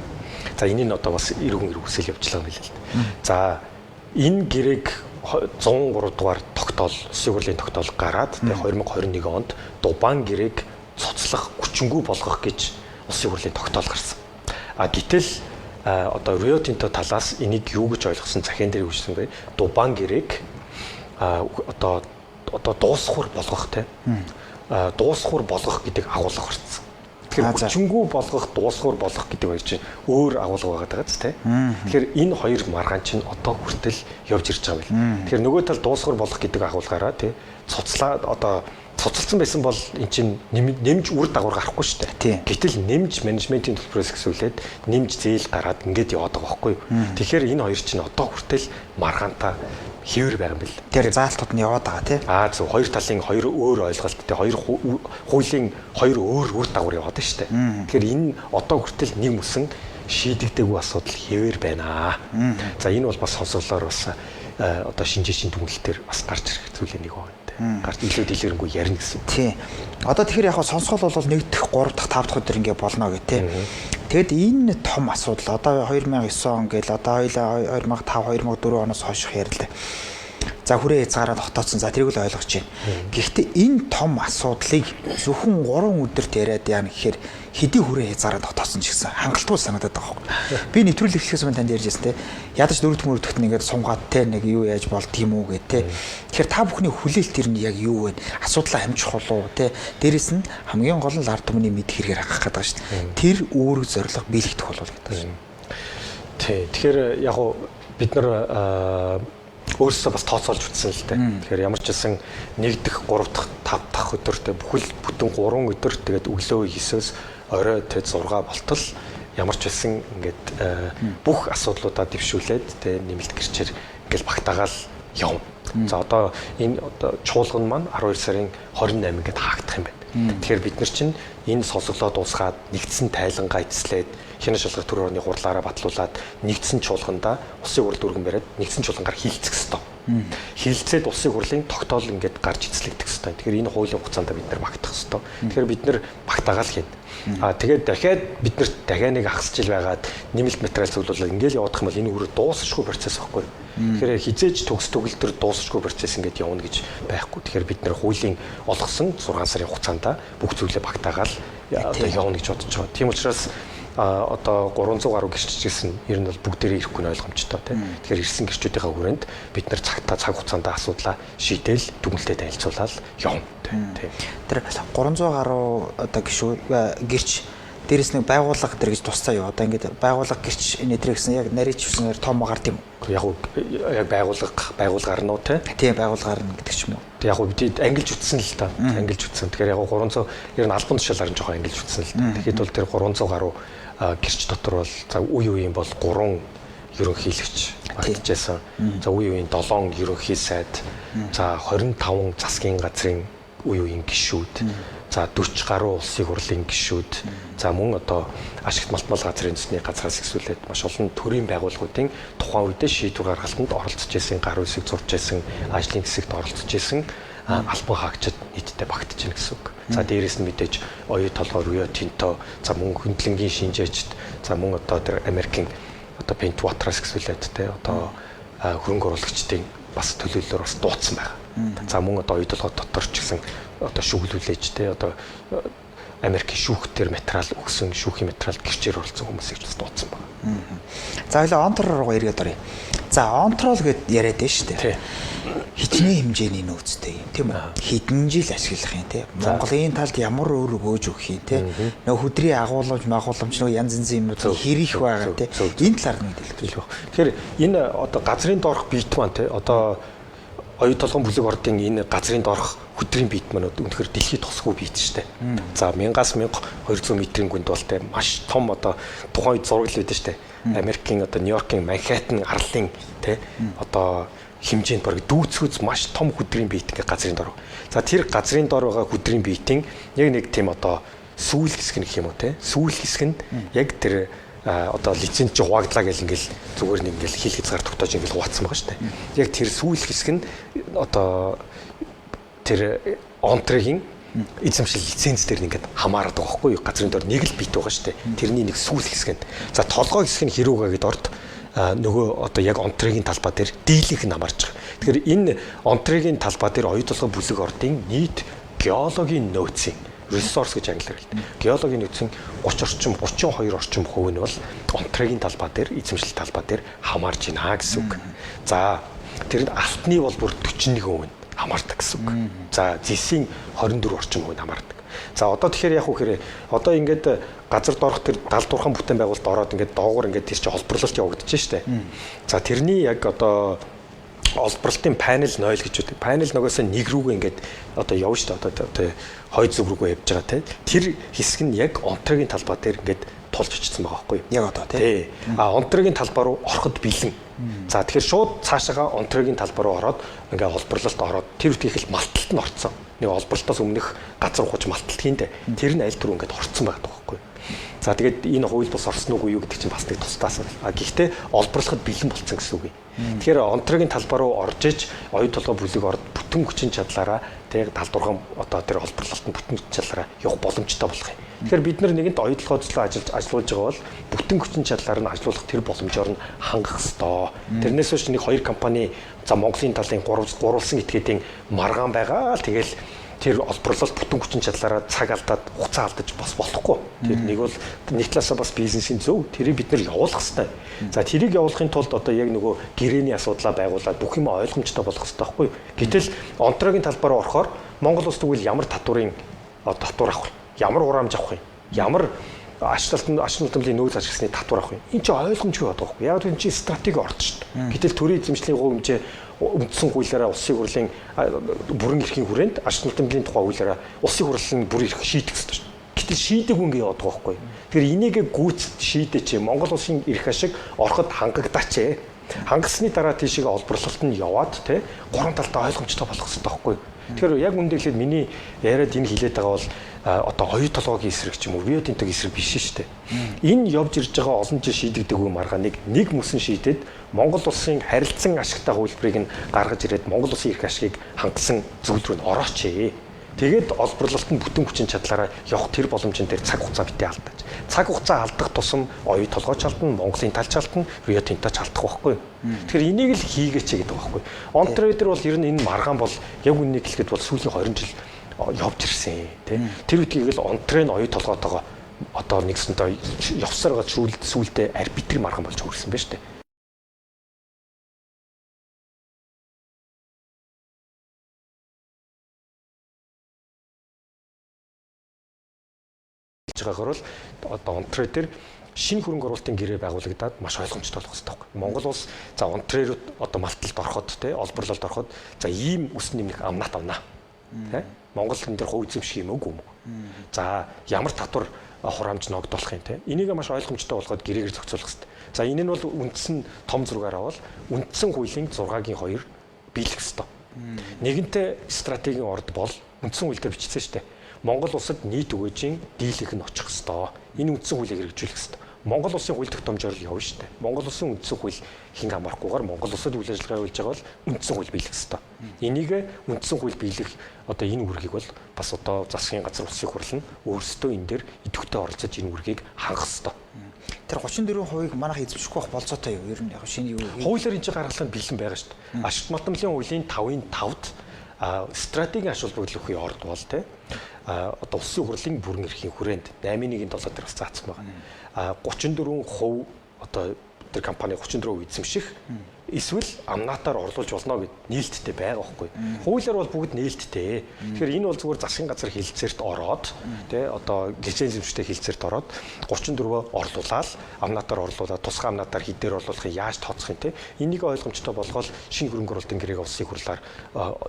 энэ нь одоо бас эргэн хэрэгсэл явж байгаа юм билээ л дээ. За энэ гэрээг 103 дугаар тогтоол, Улсын хурлын тогтоол гараад тэгээ 2021 онд Дубан гэрээг цоцлох хүчингүй болгох гэж Улсын хурлын тогтоол гарсан. Гэтэл одоо Rio Tinto талаас энийг юу гэж ойлгосон захиан дээр үүссэн бэ? Дубан гэрээг одоо дуусхур болгох те. Дуусхур болгох гэдэг агуулга гарсан. Тэгэхээр хүчингүй болгох, дуусхур болгох гэдэг хоёр чинь өөр агуулга байгаа даа тий. Тэгэхээр энэ хоёр маргаан чинь одоо хүртэл явж ирж байгаа юм. Тэгэхээр нөгөө тал дуусхур болгох гэдэг агуулгаараа тий цуцлаа одоо цуцалсан байсан бол эн чинь нэмж үр дагавар гарахгүй шүү дээ. Гэтэл нэмж менежментийн төлбөрөөс гэсүүлээд нэмж зээл гараад ингээд яваад байгаа байхгүй юу. Тэгэхээр энэ хоёр чинь одоо хүртэл маргаантаа хэвэр байгаа юм бэл. Тэр заалтууд нь яваад байгаа тий. Зөв хоёр талын хоёр өөр ойлголт тий хоёр хуулийн хоёр өөр үр дагавар яваад шүү дээ. Тэгэхээр энэ одоо хүртэл нэг мөсөн шийдэгдээгүй асуудал хэвэр байна. За энэ бол бас сонсголоор бас одоо шинжээчийн дүгнэлтээр бас гарч ирэх зүйлээ нэг байна. Гарч илүү дэлгэрэнгүй ярина гэсэн. Тий. Одоо тэгэхээр яг сонсгол бол 1 дахь 3 дахь 5 дахь өдөр ингээ болно гэх тий. Тэгэд энэ том асуудал одоо 2009 он гээл одоо 2005 2004 оноос хойш ярьлаа. За хүрээ хязгаараад хотооцсон. За тэрийг л ойлгож байна. Гэхдээ энэ том асуудлыг зөвхөн 3 өдөрт яриад яана гэхээр хэдий хүрээ хязгаараад хотооцсон ч гэсэн хангалтгүй санагдаад байгаа юм. Би нэвтрүүлэг эхлэхээс өмнө танд ярьжсэн те. Ядаж 4 дахь мөрөгдөхт ингээд сунгаад те нэг юу яаж болд юм уу гэ те. Тэгэхээр та бүхний хүлээлт тэр нь яг юу вэ? Асуудлаа хамжих болов те. Дээрэс нь хамгийн гол нь ард түмний мэд хэрэгээр хангах гэдэг шүү дээ. Тэр үүрэг зорилго биелэгдэх болов гэдэг шүү. Тий. Тэгэхээр яг бид нар өөрсдөө бас тооцоолж үзсэн л дээ. Тэгэхээр ямар ч байсан 1 дахь 3 дахь 5 дахь өдөртөө бүхэл бүтэн 3 өдөр тэгээд өглөө 9-өөс орой 6 болтол ямар ч байсан ингээд бүх асуудлуудаа дэвшүүлээд тэгээд нэмэлт гэрчээр ингээд багтаагаал явна. За одоо энэ одоо чуулган маань 12 сарын 28 ингээд хаагдах юм байна. Тэгэхээр бид нар чинь энэ сонсоглоо дуусгаад нэгдсэн тайлангаа эцэслээд хянаш шалгах төр орны хурлаараа батлуулаад нэгдсэн чуулгандаа улсын хурл дүргэн бариад нэгдсэн чуулгангаар хилцэх ёстой. Хилцээд улсын хурлын тогтоол ингээд гарч эзлэгдэх ёстой. Тэгэхээр энэ хуулийн хугацаанд бид нар багтах ёстой. Тэгэхээр бид нар багтаагаал хийнэ. Тэгээд дахиад бид нарт дахиад нэг ахсчил байгаад нэмэлт материал зөвлөлөө ингээл явуудах юм бол энэ үрээ дуусахгүй процесс байхгүй. Тэгэхээр хизээж төгс төгөлтөр дуусахгүй процесс ингээд явна гэж байхгүй. Тэгэхээр бид нар хуулийн олгосон 6 сарын хугацаанд бүх зүйлээ багтаагаал одоо явна гэж бодож байгаа. Тийм учраас одоо 300 гаруй гэрчжсэн ер нь бол бүгдээрээ ирэхгүй нь ойлгомжтой тийм. Тэгэхээр ирсэн гэрчүүдийнхээ хүрээнд бид нар цаг хугацаанд асуудлаа шийдээл дүгнэлтэд танилцуулаад явна тийм. Тэр 300 гаруй одоо гэрч дээрэс нэг байгууллага дээр гэж тусцаа юу одоо ингээд байгууллага гэрч нэтрэ гэсэн яг нарийн чивснээр том гард юм. Яг байгуулгаар нь уу тийм байгуулгаар нь гэдэг ч юм уу. Тэг яг бид ангилж үтсэн л та. Ангилж үтсэн. Тэгэхээр яг 300 ер нь албан тушаалаар нь жоохон ангилж үтсэн л та. Тэгэхэд бол тэр 300 гаруй гэрч дотор бол за үе үеийн бол 3 ерөнхийлөгч багтжсэн. За үе үеийн 7 ерөнхий сайд, за 25 засгийн газрын үе үеийн гишүүд, за 40 гаруй улсын хурлын гишүүд, за мөн одоо ашигт малтмал газрын төсний газраас ихсүүлээд маш олон төрийн байгууллагуудын тухайн үедээ шийдвэр гаргалтанд оролцож исэн, гар үсэг зурж исэн, ажлын хэсэгт оролцож исэн албан хаагчид нийтдээ багтж байна гэсэн үг. За дээрээс нь мэдээж оюу толгой Rio Tinto, за мөн хөндлөнгийн шинжээчд, за мөн одоо тэр Америкийн одоо Pentwater-аас ихсүүлээд те одоо хөрөнгө оруулагчдын бас төлөөллөөр бас дуудсан байна. За мөн одоо оюу толгой дотор ч гэсэн одоо шүглүүлээж те одоо Америкийн шүүхтэр материал өгсөн шүүхийн материал гэрчээр оролцсон хүмүүсийг бас дуудсан байна. За хоёлаа онтор руу ирээд оръё. За онтрол гэд яриад байна шүү дээ. Хичнээн хэмжээний нөөцтэй юм тийм үү? Хэдэн жил ашиглах юм те. Монголын талд ямар өөр өгөөж өгөх юм те. Нөгөө хөдрийн агуулмж нөгөө янз янзын юмнууд хэрэг байгаа те. Энэ талаар нь хэлэх. Тэгэхээр энэ одоо газрын доорх биет маань те одоо оюу толгойн бүлэг ордын энэ газрын доорх хөдрийн биет маань үнэхээр дэлхийд тусгүй биет шүү дээ. За 1000-аас 1200 метрийн гүнд бол те маш том одоо тухайн үед зураг л байдаг шүү дээ. Америкийн одоо Нью-Йоркийн Манхэттен арлын те одоо хэмжээнд бараг дүүцгүүц маш том хөдрийн биет гэх газрын дор. За тэр газрын дор байгаа хөдрийн биетийн нэг тийм одоо сүүл хэсэг гэх юм уу те. Сүүл хэсэг нь яг тэр одоо лиценз чи хуваагдлаа гэл ингээл зүгээр нэг ингээл хил хязгаар тогтоож ингээл хуваацсан байгаа шүү дээ. Яг тэр сүүл хэсэг нь одоо тэр онтрегийн эзэмшил лиценз дээр ингээд хамаарат байгаа байхгүй юу? Газрын дор нэг л бит байгаа шүү дээ. Тэрний нэг сүүл хэсэг нь. За толгой хэсэг нь хэрүүгээ гэд орд нөгөө одоо яг онтрегийн талбай дээр дийлэнх нь хамаарч байгаа. Тэгэхээр энэ онтрегийн талбай дээр оюу толгой бүлэг ордын нийт геологийн нөөцийн ресурс гэж англиар хэлдэг. Геологийн нөөцийн 32 орчим хувь нь бол онтрегийн талбай дээр эзэмшил талбай дээр хамаарч байна гэсэн үг. За тэр алтны бол бүр 41% хамаардаг гэсэн үг. За зэсийн 24 орчим хувь хамаардаг. За одоо тэгэхээр яг үхээр одоо ингээд газар доорх тэр 76 бүтээн байгуулалт ороод ингээд доогуур ингээд тэр чинь холборлолт явагдаж штэ. За тэрний яг одоо олборлолтын панел 0 гэж үүдэг. Панел нөгөөсөө нэг рүүгээ ингээд одоо явна шүү дээ. Одоо хойд зүг рүүгээ явж байгаа те. Тэр хэсэг нь яг онтрегийн талбай дээр ингээд тулж очсон байгаа байхгүй юу? Яг одоо тий. Онтрегийн талбай руу ороход бэлэн. За тэгэхээр шууд цаашаага онтрегийн талбай руу ороод ингээд олборлолт ороод тэр үтгийх л малталт нь орцсон. Нэг олборлолтоос өмнөх газар ухаж малталт хийндэ. Тэр нь аль түрүү ингээд орцсон байгаа байхгүй юу? За тэгээд энэ хууль бус орсон уу юу гэдэг чинь бас нэг тусдаас. Гэхдээ олборлоход бэлэн болцсон гэсэн үг юм. Тэгэхээр онтрегийн талбай руу орж иж оюу толгой бүлэг орд бүтэн хүчин чадлаараа тэг 76 одоо тэр олборлолтод бүтэн хүчин чадлаараа явах боломжтой болох юм. Тэгэхээр бид нар нэгэнт оюу толгой зөвлөө ажиллуулж байгаа бол бүтэн хүчин чадлаар нь ажиллуулах тэр боломжоор нь хангах ёстой. Тэрнээс биш нэг хоёр компани за Монголын талын гурвалсан этгээдийн маргаан байгаа л тэгэл тэр олборлолт бүтэн хүчин чадлаараа цаг алдаад хугацаа алдаж бас болохгүй. Тэр нэг бол нэг талаасаа бас бизнесийн зөв тэрийг бид нар явуулах хэрэгтэй. За тэрийг явуулахын тулд одоо яг нөгөө гэрээний асуудлаа байгуулад бүх юм ойлгомжтой болох хэрэгтэй байхгүй юу? Гэтэл онтрегийн талбай руу орохоор Монгол улс тэгвэл ямар татварын татвар авах вэ? Ямар хураамж авах вэ? Ямар ашиглалтын нөөц ашигласны татвар авах вэ? Энэ чинь ойлгомжгүй байдаг байхгүй юу? Яг энэ чинь стратеги орж шүү дээ. Гэтэл төрийн эзэмшлийн хувь хэмжээ үндсэн хуулиараа улсын хурлын бүрэн эрхийн хүрээнд ашиглалтын тухай хуулиараа улсын хурлын бүр эрх шийдэх ёстой шүү. Гэтэл шийдэг үнгээ яваад байгаа байхгүй. Тэгэхээр энийг гүйцэд шийдэж Монгол улсын эрх ашиг ороход хангагдаач. Хангасны дараа тийшээ олборлолт нь яваад те гурван талдаа ойлгомжтой болох хэрэгтэй байхгүй. Тэгэхээр яг үндэ хэлээд миний яриад энэ хилээд байгаа бол одоо оюу толгойн эсрэг ч юм уу Рио Тинтогийн эсрэг биш шүү дээ. Энэ явж ирж байгаа олон жил шийдэгдэг үе маргааныг нэг мөсөн шийдээд Монгол улсын харилцан ашигтай хувилбарыг нь гаргаж ирээд Монгол улсын эрх ашигыг хангасан зүйл рүү орооч. Тэгээд олборлолт нь бүтэн хүчин чадлаараа явах тэр боломжийн дээр цаг хугацаа битээ алдаач. Цаг хугацаа алдах тусам оюу толгойч алдна, Монголын талч алдна, Рио Тинточ алдах байхгүй. Тэгэхээр энийг л хийгээч гэдэг байхгүй. Онтрейдер бол ер нь энэ маргаан бол яг үннийг хэлэхэд бол сүүлийн 20 жил явж ирсэн тий. Тэр үтгийг л онтрейн оюу толгойтойгоо одоо нэгсэнтэй явсараа сүүлдээ арбитрийн маргаан болж хүрсэн байна шүү дээ. Байгаагаар бол одоо онтрейдер шинэ хөрөнгө оруулалтын гэрээ байгуулагдаад маш ойлгомжтой болох хэрэгтэй байна. Монгол улс за онтрейдерүүд одоо малталд ороход те олборлолд ороход за ийм үс нэмэх амнат авна. Тэ? Монгол энэ төр хувь эзэмших юм уу? За ямар татвар хураамж ногдуулах юм те. Энийг маш ойлгомжтой болгоод гэрээгээр зохицуулах хэрэгтэй. За энэ нь бол үндсэн том зургаараа бол үндсэн хуулийн 6-гийн 2 биелэх хэрэгтэй. Нэгэнтээ стратегийн орд бол үндсэн хуулиар бичсэн шүү дээ. Монгол улсад нийт өгөөжийн дийлэнх нь очих ёстой. Энэ үндсэн хуулийг хэрэгжүүлэх ёстой. Монгол улсын хууль тогтоомжоор л явна шүү дээ. Монгол улсын үндсэн хууль хин хамаарахгүйгээр Монгол улсад үйл ажиллагаа явуулж байгаа бол үндсэн хууль биелэх ёстой. Энийг үндсэн хууль биелэх одоо энэ үргийг бол бас одоо засгийн газар улсын хурл нь өөрсдөө энэ дээр идэвхтэй оролцож энэ үргийг хангах ёстой. Тэр 34%-ыг манайх эзэмшихгүй байх болцоотой юу? Ер нь яг шинэ юу? Хуулиар энэ гаргалсан бэлэн байгаа шүү дээ. Ашигт матамлын хуулийн 5-5-д стратегийн ашиг холбогдлохын орд бол те одоо улсын хурлын бүрэн эрхийн хүрээнд 8.1-7 дээр бас заасан байгаа. 34% одоо тэр компани 34% эзэмших эсвэл амнаатаар орлуулж болно гэд нээлттэй байгаа байхгүй. Хуулиар бол бүгд нээлттэй. Тэгэхээр энэ бол зүгээр засгийн газар хэлэлцээрт ороод тий одоо лицензэмжтэй хэлэлцээрт ороод 34 орлуулаад амнаатаар орлуулаад тусгай амнаатаар хэдээр орлуулахыг яаж тооцох юм те. Энийг ойлгомжтой болгоод шинэ хөрөнгө оруулалтын гэрээг улсын хурлаар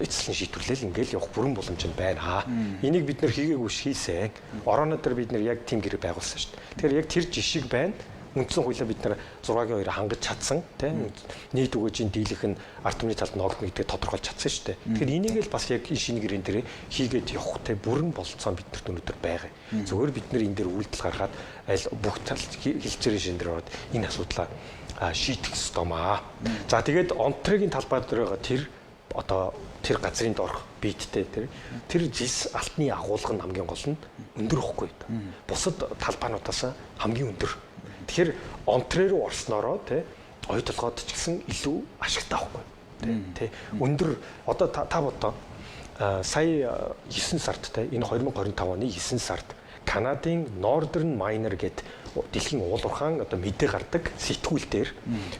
эцэслэн шийдвэрлэл ингээл явах бүрэн боломж нь байна. Энийг бид нэр хийгээгүй хийсэн. Орооноо дээр бид нэр яг тийм гэрээ байгуулсан шүү дээ. Тэгэхээр яг тэр жишг байна. Үндсэн хуулиа бид нар 6-гийн 2 хангаж чадсан тийм нийт өгөөжийн дийлэх нь ард түмний талд ногдно гэдгийг тодорхойлж чадсан шүү дээ. Тэгэхээр энийг л бас яг энэ шинэ гэрэн дээр хийгээд явах те бүрэн бололцоо биднэрт өнөөдөр байгаа. Зөвхөн бид нар энэ дээр үйлдэл гаргаад аль бүх тал хилцээрийн шин дээр ороод энэ асуудлаа шийдэх ёстой маа. За тэгээд онтрегийн талбай дээр байгаа тэр одоо тэр газрын доорх биеттэй тэр жилс алтны агуулга нь хамгийн гол нь өндөр ихгүй. Бусад талбайнуудаас хамгийн өндөр. Тэгэхээр онтрээ рүү орсноороо тий оюу толгойд ч гэсэн илүү ашигтай байхгүй тий өндөр одоо та бодоо сая 9 сард тий энэ 2025 оны 9 сард Канадын Northern Miner гэдэг дэлхийн уулуурхаан одоо мэдээ гардаг сэтгүүл дээр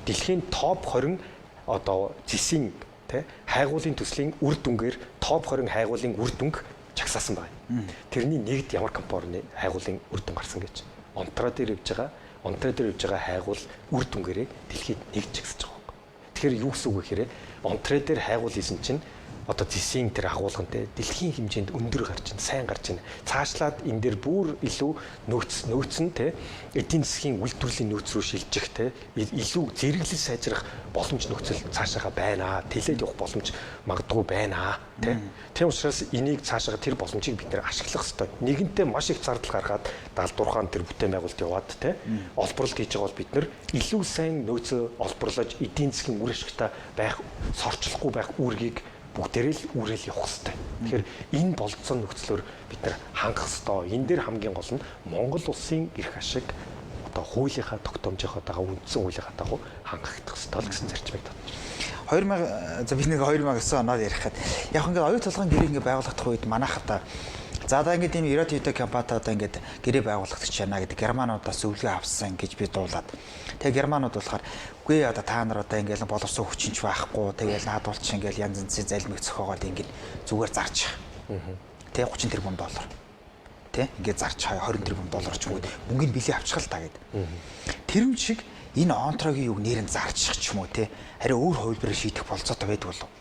дэлхийн топ 20 одоо зэсийн тий хайгуулын төслийн үр дүнгээр топ 20 хайгуулын үр дүнг чагсаасан байна. Тэрний нэгд ямар компани хайгуулын үр дүн гарсан гэж онтраа дээр явж байгаа хайгуул үр дүнгээрээ дэлхийд нэгж чагсаж байгаа юм. Тэгэхээр юу гэсэн үг вэ гэхээр онтрээ дээр хайгуул хийсэн чинь одоо зэсийн тэр агуулгантай дэлхийн хэмжээнд өндөр гарч ин сайн гарч ин цаашлаад энэ дээр бүр илүү нөөцн те эдийн засгийн үйлдвэрлэлийн нөөц рүү шилжих те илүү зэрэглэл сайжрах боломж нөхцөл цаашаага байна тэлээд явах боломж магадгүй байна те тийм учраас энийг цаашаага тэр боломжийг бид нэр ашиглах ёстой нэгэнтээ маш их зардал гаргаад даалдуурхаан тэр бүтээн байгуулалт яваад те олборлт хийж байгаа бол бид нэр илүү сайн нөөцөө олборлож эдийн засгийн үр ашигтай байх сорчлохгүй байх үүргийг бүгдээрээ л үрэл явах хэрэгтэй. Тэгэхээр энэ болцсон нөхцлөөр бид нар хангах хэрэгтэй. Энэ дээр хамгийн гол нь Монгол улсын эрх ашиг одоо хуулийнхаа тогтоомжийнхоо дагуу үндсэн хуулийнхаа дагуу хангагдах хэрэгтэй гэсэн зарчмыг татж байна. 2000 за би нэг 2009 оноор ярих гээд яг ингээд оюу толгойн гэрээ ингээд байгуулагдах үед манайхаа за одоо ингээд энэ Иротитой компанитай одоо ингээд гэрээ байгуулагдаж байна гэдэг германуудаас өвлгөө авсан гэж би дуулаад тэгээ германууд болохоор үгүй одоо та нар одоо ингээд боловсон хүчинч байхгүй тэгээл наадуулч ингээд янз янзын залмиг зөхөөгоод ингээд зүгээр зарч тэгээ 30 тэрбум доллар тэ ингээд зарч 20 тэрбум доллар ч юм уу мөнгөний бэлий авчихал та гэд тэрм шиг энэ онтрогийн юг нэрэн зарчих ч юм уу тэ арай өөр хувилбараар шийдэх болцоотой байдаг болов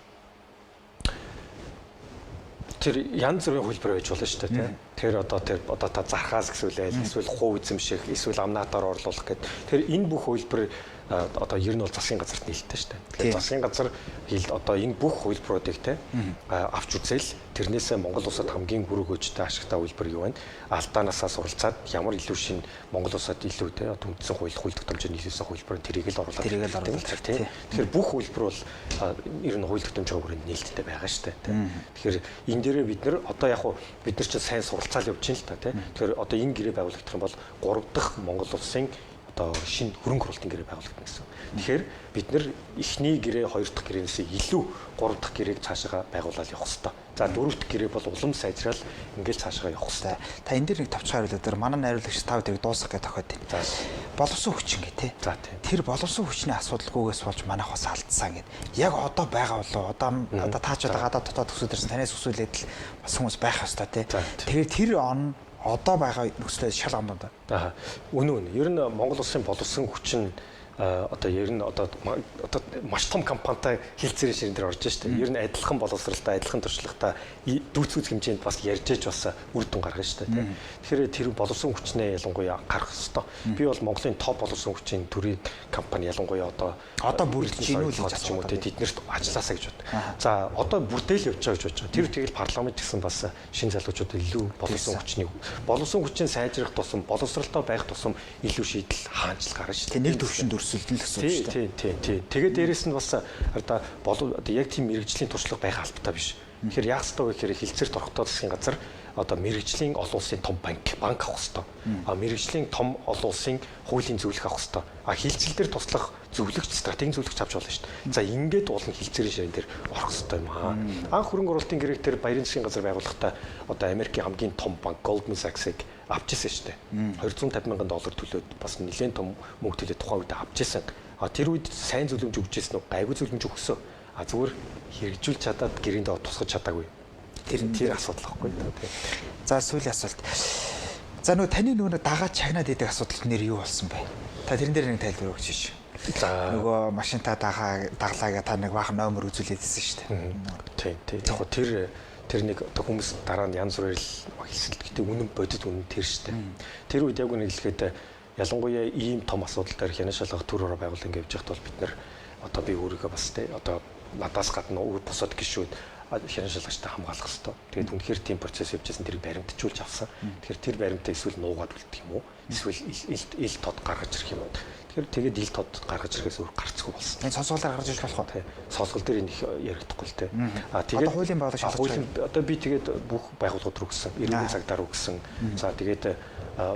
тэр янз бүрийн хөлбөр байж болно шүү дээ. Тэр одоо та зархаас эсвэл хувь эзэмших, эсвэл амнаатаар орлуулах гэдэг. Тэр энэ бүх хөлбөр одоо ер нь бол засгийн газарт нээлттэй шүү дээ. Тэгэхээр засгийн газар одоо энэ бүх хөлбөрүүдийг те авч үзэл тэрнээсээ Монгол улсад хамгийн бүрөөгөөжтэй ашигтай хөлбөр юу вэ? Алдаанаасаа суралцаад ямар илүү шин Монгол улсад илүү те одоо үндсэн хууль тогтоомжийн нийлүүлсэн хөлбөрөнд тэрийг л оруулаад те. Тэгэхээр бүх хөлбөр бол ер нь хууль тогтоомжийн хүрээнд нээлттэй байгаа шүү дээ. Тэгэхээр энэ дээрээ бид нар одоо яг бид нар ч сайн суралцаал явж байна л та те. Тэгэхээр одоо энэ гэрээ байгуулагдах юм бол 3 дахь Монгол улсын одоо шинэ хөрөнгө оруулалтын гэрээ байгуулагдана гэсэн. Тэгэхээр бид нар эхний гэрээ 2 дахь гэрээнээс илүү 3 дахь гэрээг цаашаа байгуулаад явах хэрэгтэй. За 4 дахь гэрээ бол улам сайжрал ингээл цаашаа явах хэрэгтэй. Та энэ дээр нэг товчхон хариулт дээр манай найруулагч тав тэрийг дуусгах гэж тохиод байна. За боловсон хүчин гэ тэ. За тийм. Тэр боловсон хүчний асуудалгүйгээс болж манайх бас алдсан гэд. Яг одоо байгаа болоо одоо таач одоо гадаад дотоод төсөөдөрсөн танаас өсвөлээд л бас хүмүүс байх ёстой тэ. Тэгэхээр тэр он одоо байгаа нөхцөлөд шал амнууд. Аа. Үнэн. Ер нь Монгол улсын боловсон хүчин одоо ер нь одоо маш том компанитай хилцээрийн ширэн дээр орж штэ. Ер нь адилхан боловсралтай, адилхан туршлагатай дүүцгүүц хэмжээнд бас ярьж ээж бас үр дүн гаргана штэ тий. Тэгэхээр тэр боловсон хүчнээ ялангуяа гарах хэрэгтэй. Би бол Монголын топ боловсон хүчийн төрийн компани ялангуяа одоо бүрдэж гинүүл гэж юм уу тий тэднэрт ажилласаа гэж бод. За одоо бүрдээл явж байгаа гэж бодож байгаа. Тэр тэгэл парламент гэсэн бас шин залуучууд илүү боловсон хүчин сайжрах тусам боловсралтай байх тусам илүү шийдэл хаанчл гарна штэ. Нэг төвшөнд өрсөлдөн л гэсэн үг шүү дээ. Тийм. Тэгээд дээрэс нь бас одоо яг тийм мэрэгжлийн туршлага байх албатай биш. Тэгэхээр яах ёстой вэ гэхээр хилцээрт орохдоо засгийн газар одоо мэрэгжлийн олон улсын том банк авах ёстой. Мэрэгжлийн том олон улсын хуулийн зөвлөх авах ёстой. Хилцэл дээр туслах зөвлөгч, стратегийн зөвлөгч авч болно шүү дээ. За ингээд уулын хилцээрийн ширэн дээр орох ёстой юм аа. Анх хөрөнгө оруулалтын гэрэг дээр баярын засгийн газар байгуулахдаа одоо Америкийн хамгийн том банк Goldman Sachs-ыг авч ирсэн шүү дээ. $250,000 төлөөд бас нэлээд том мөнгө төлөөд тухайн үед авч ирсэн. Тэр үед сайн зөвлөмж өгчээсэн үү? Гайгүй зөвлөмж өгсөн. Зүгээр хэрэгжүүлж чадаад гэрийн доо тусгаж чадаагүй. Тэр асуудал واخгүй. За сүүлийн асуулт. За нөгөө таны нөгөө дагаад чагнаад идэх асуудал нэр юу болсон бэ? Та тэрэн дээр нэг тайлбар өгч шиш. За нөгөө машинтаа даглаагаа та нэг баахан номер үзүүлээдсэн шүү дээ. Тийм. Тэр нэг хүмүүс дараа нь янз бүрээр л хэлсэн л гэдэг үнэн бодит үнэн тэр шүү дээ. Тэр үед яг үнэ хэлэхэд ялангуяа ийм том асуудал дээр хянаа шалгах төр ороо байгуулан гэж явж байхад бол бид нэр одоо би өөрийгөө бас те одоо надаас гадна өөр босоод гişүүд хянаа шалгагчтай хамгаалах хэрэгтэй. Тэгээд үнэхээр тийм процесс явж байсан тэрийг баримтжуулж авсан. Тэгэхээр тэр баримтаа эсвэл нуугаад үлдэх юм уу? Эсвэл ил тод гаргаж ирэх юм уу? Тэгэхээр тэгээд ил тод гаргаж ирэхээс өөр гарцгүй болсон. Энэ сонсголоор гаргаж ирэх болох уу? Сонсгол дээр энэ их яригдахгүй л те. Тэгээд хуулийн байгууллага шалгаж одоо би тэгээд бүх байгууллагууд руу гисэн, иргэний цагдаа руу гисэн. За тэгээд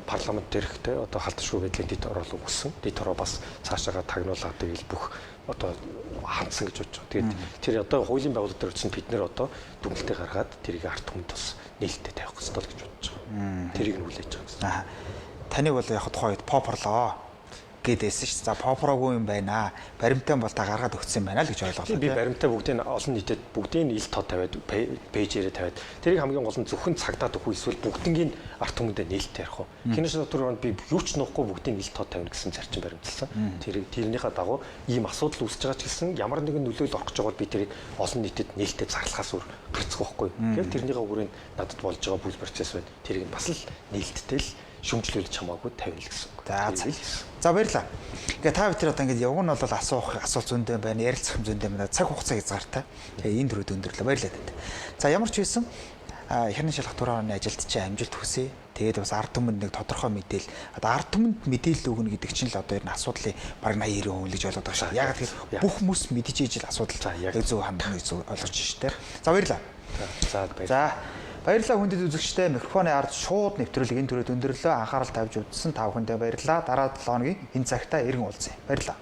парламент дээрх те одоо халдшгүй байдлын дэд орол өгсөн. Дэд ороо бас цаашаага тагнуулаад тэгэл бүх одоо хандсан гэж бодож байгаа. Тэгээд тэр одоо хуулийн байгууллага дээр үсэн бид нэр одоо дүгнэлтээ гаргаад тэрийг ард түмэнд бас нээлттэй тавих хэрэгтэй л гэж бодож байгаа. Тэрийг нь хүлээж байгаа гэсэн. Таныг бол яг тухайн үед попорлоо гэдээсэн шүү дээ. За попрогүй юм байна. Баримтаа бол та гаргаад өгсөн байна л гэж ойлголоо. Би баримтаа бүгдийг олон нийтэд бүгдийг ил тод тавиад пэйжээрээ тавиад тэрийг хамгийн гол нь зөвхөн цагдаад өгөх эсвэл бүгднийг арт түмэндээ нээлттэй ярих уу. Кинош дотор би юу ч нуухгүй бүгдийг ил тод тавина гэсэн зарчим баримталсан. Тэрнийхээ дагуу ийм асуудал үүсэж байгаа ч гэсэн ямар нэгэн нөлөөлөл орох гэж байгаа бол би тэрийг олон нийтэд нээлттэй зарлахаас өөр гарцгүй байхгүй. Тэгэхээр тэрнийхээ хүрээнд надад болж байгаа бүл процесс байна. Тэрийг бас л нээлттэй л шүмжлүүлж хамаагүй тавина л гэсэн. За баярлалаа. Ингээ та бүхэн одоо ингэ явг нь бол асуулт зөндөө байна, ярилцах юм зөндөө байна. Цаг хугацаа хязгаартай. Тэгээ энэ төрөд өндөрлөө баярлалаа танд. За ямар ч байсан хянаа шалгах турааны ажилд чи амжилт хүсье. Тэгээд бас ард түмэнд нэг тодорхой мэдээлэл одоо ард түмэнд мэдээлэл өгнө гэдэг чинь л одоо энэ асуудлын бараг 80-90% гэж ойлгоод байгаа шүү. Яг тэгэхээр бүх хүмүүс мэдэж ижил асуудал зөв хандах гэж ойлгож штэ. За баярлалаа. За баярлалаа. Баярлалаа хүндэт үзэгчтэй микрофоны ард шууд нэвтрүүлэг энэ төрөд өндөрлөө анхаарал тавьж үзсэн та бүхэндээ баярлалаа. Дараа 7 хоногийн энэ цагтаа иргэн уулзъя. Баярлалаа.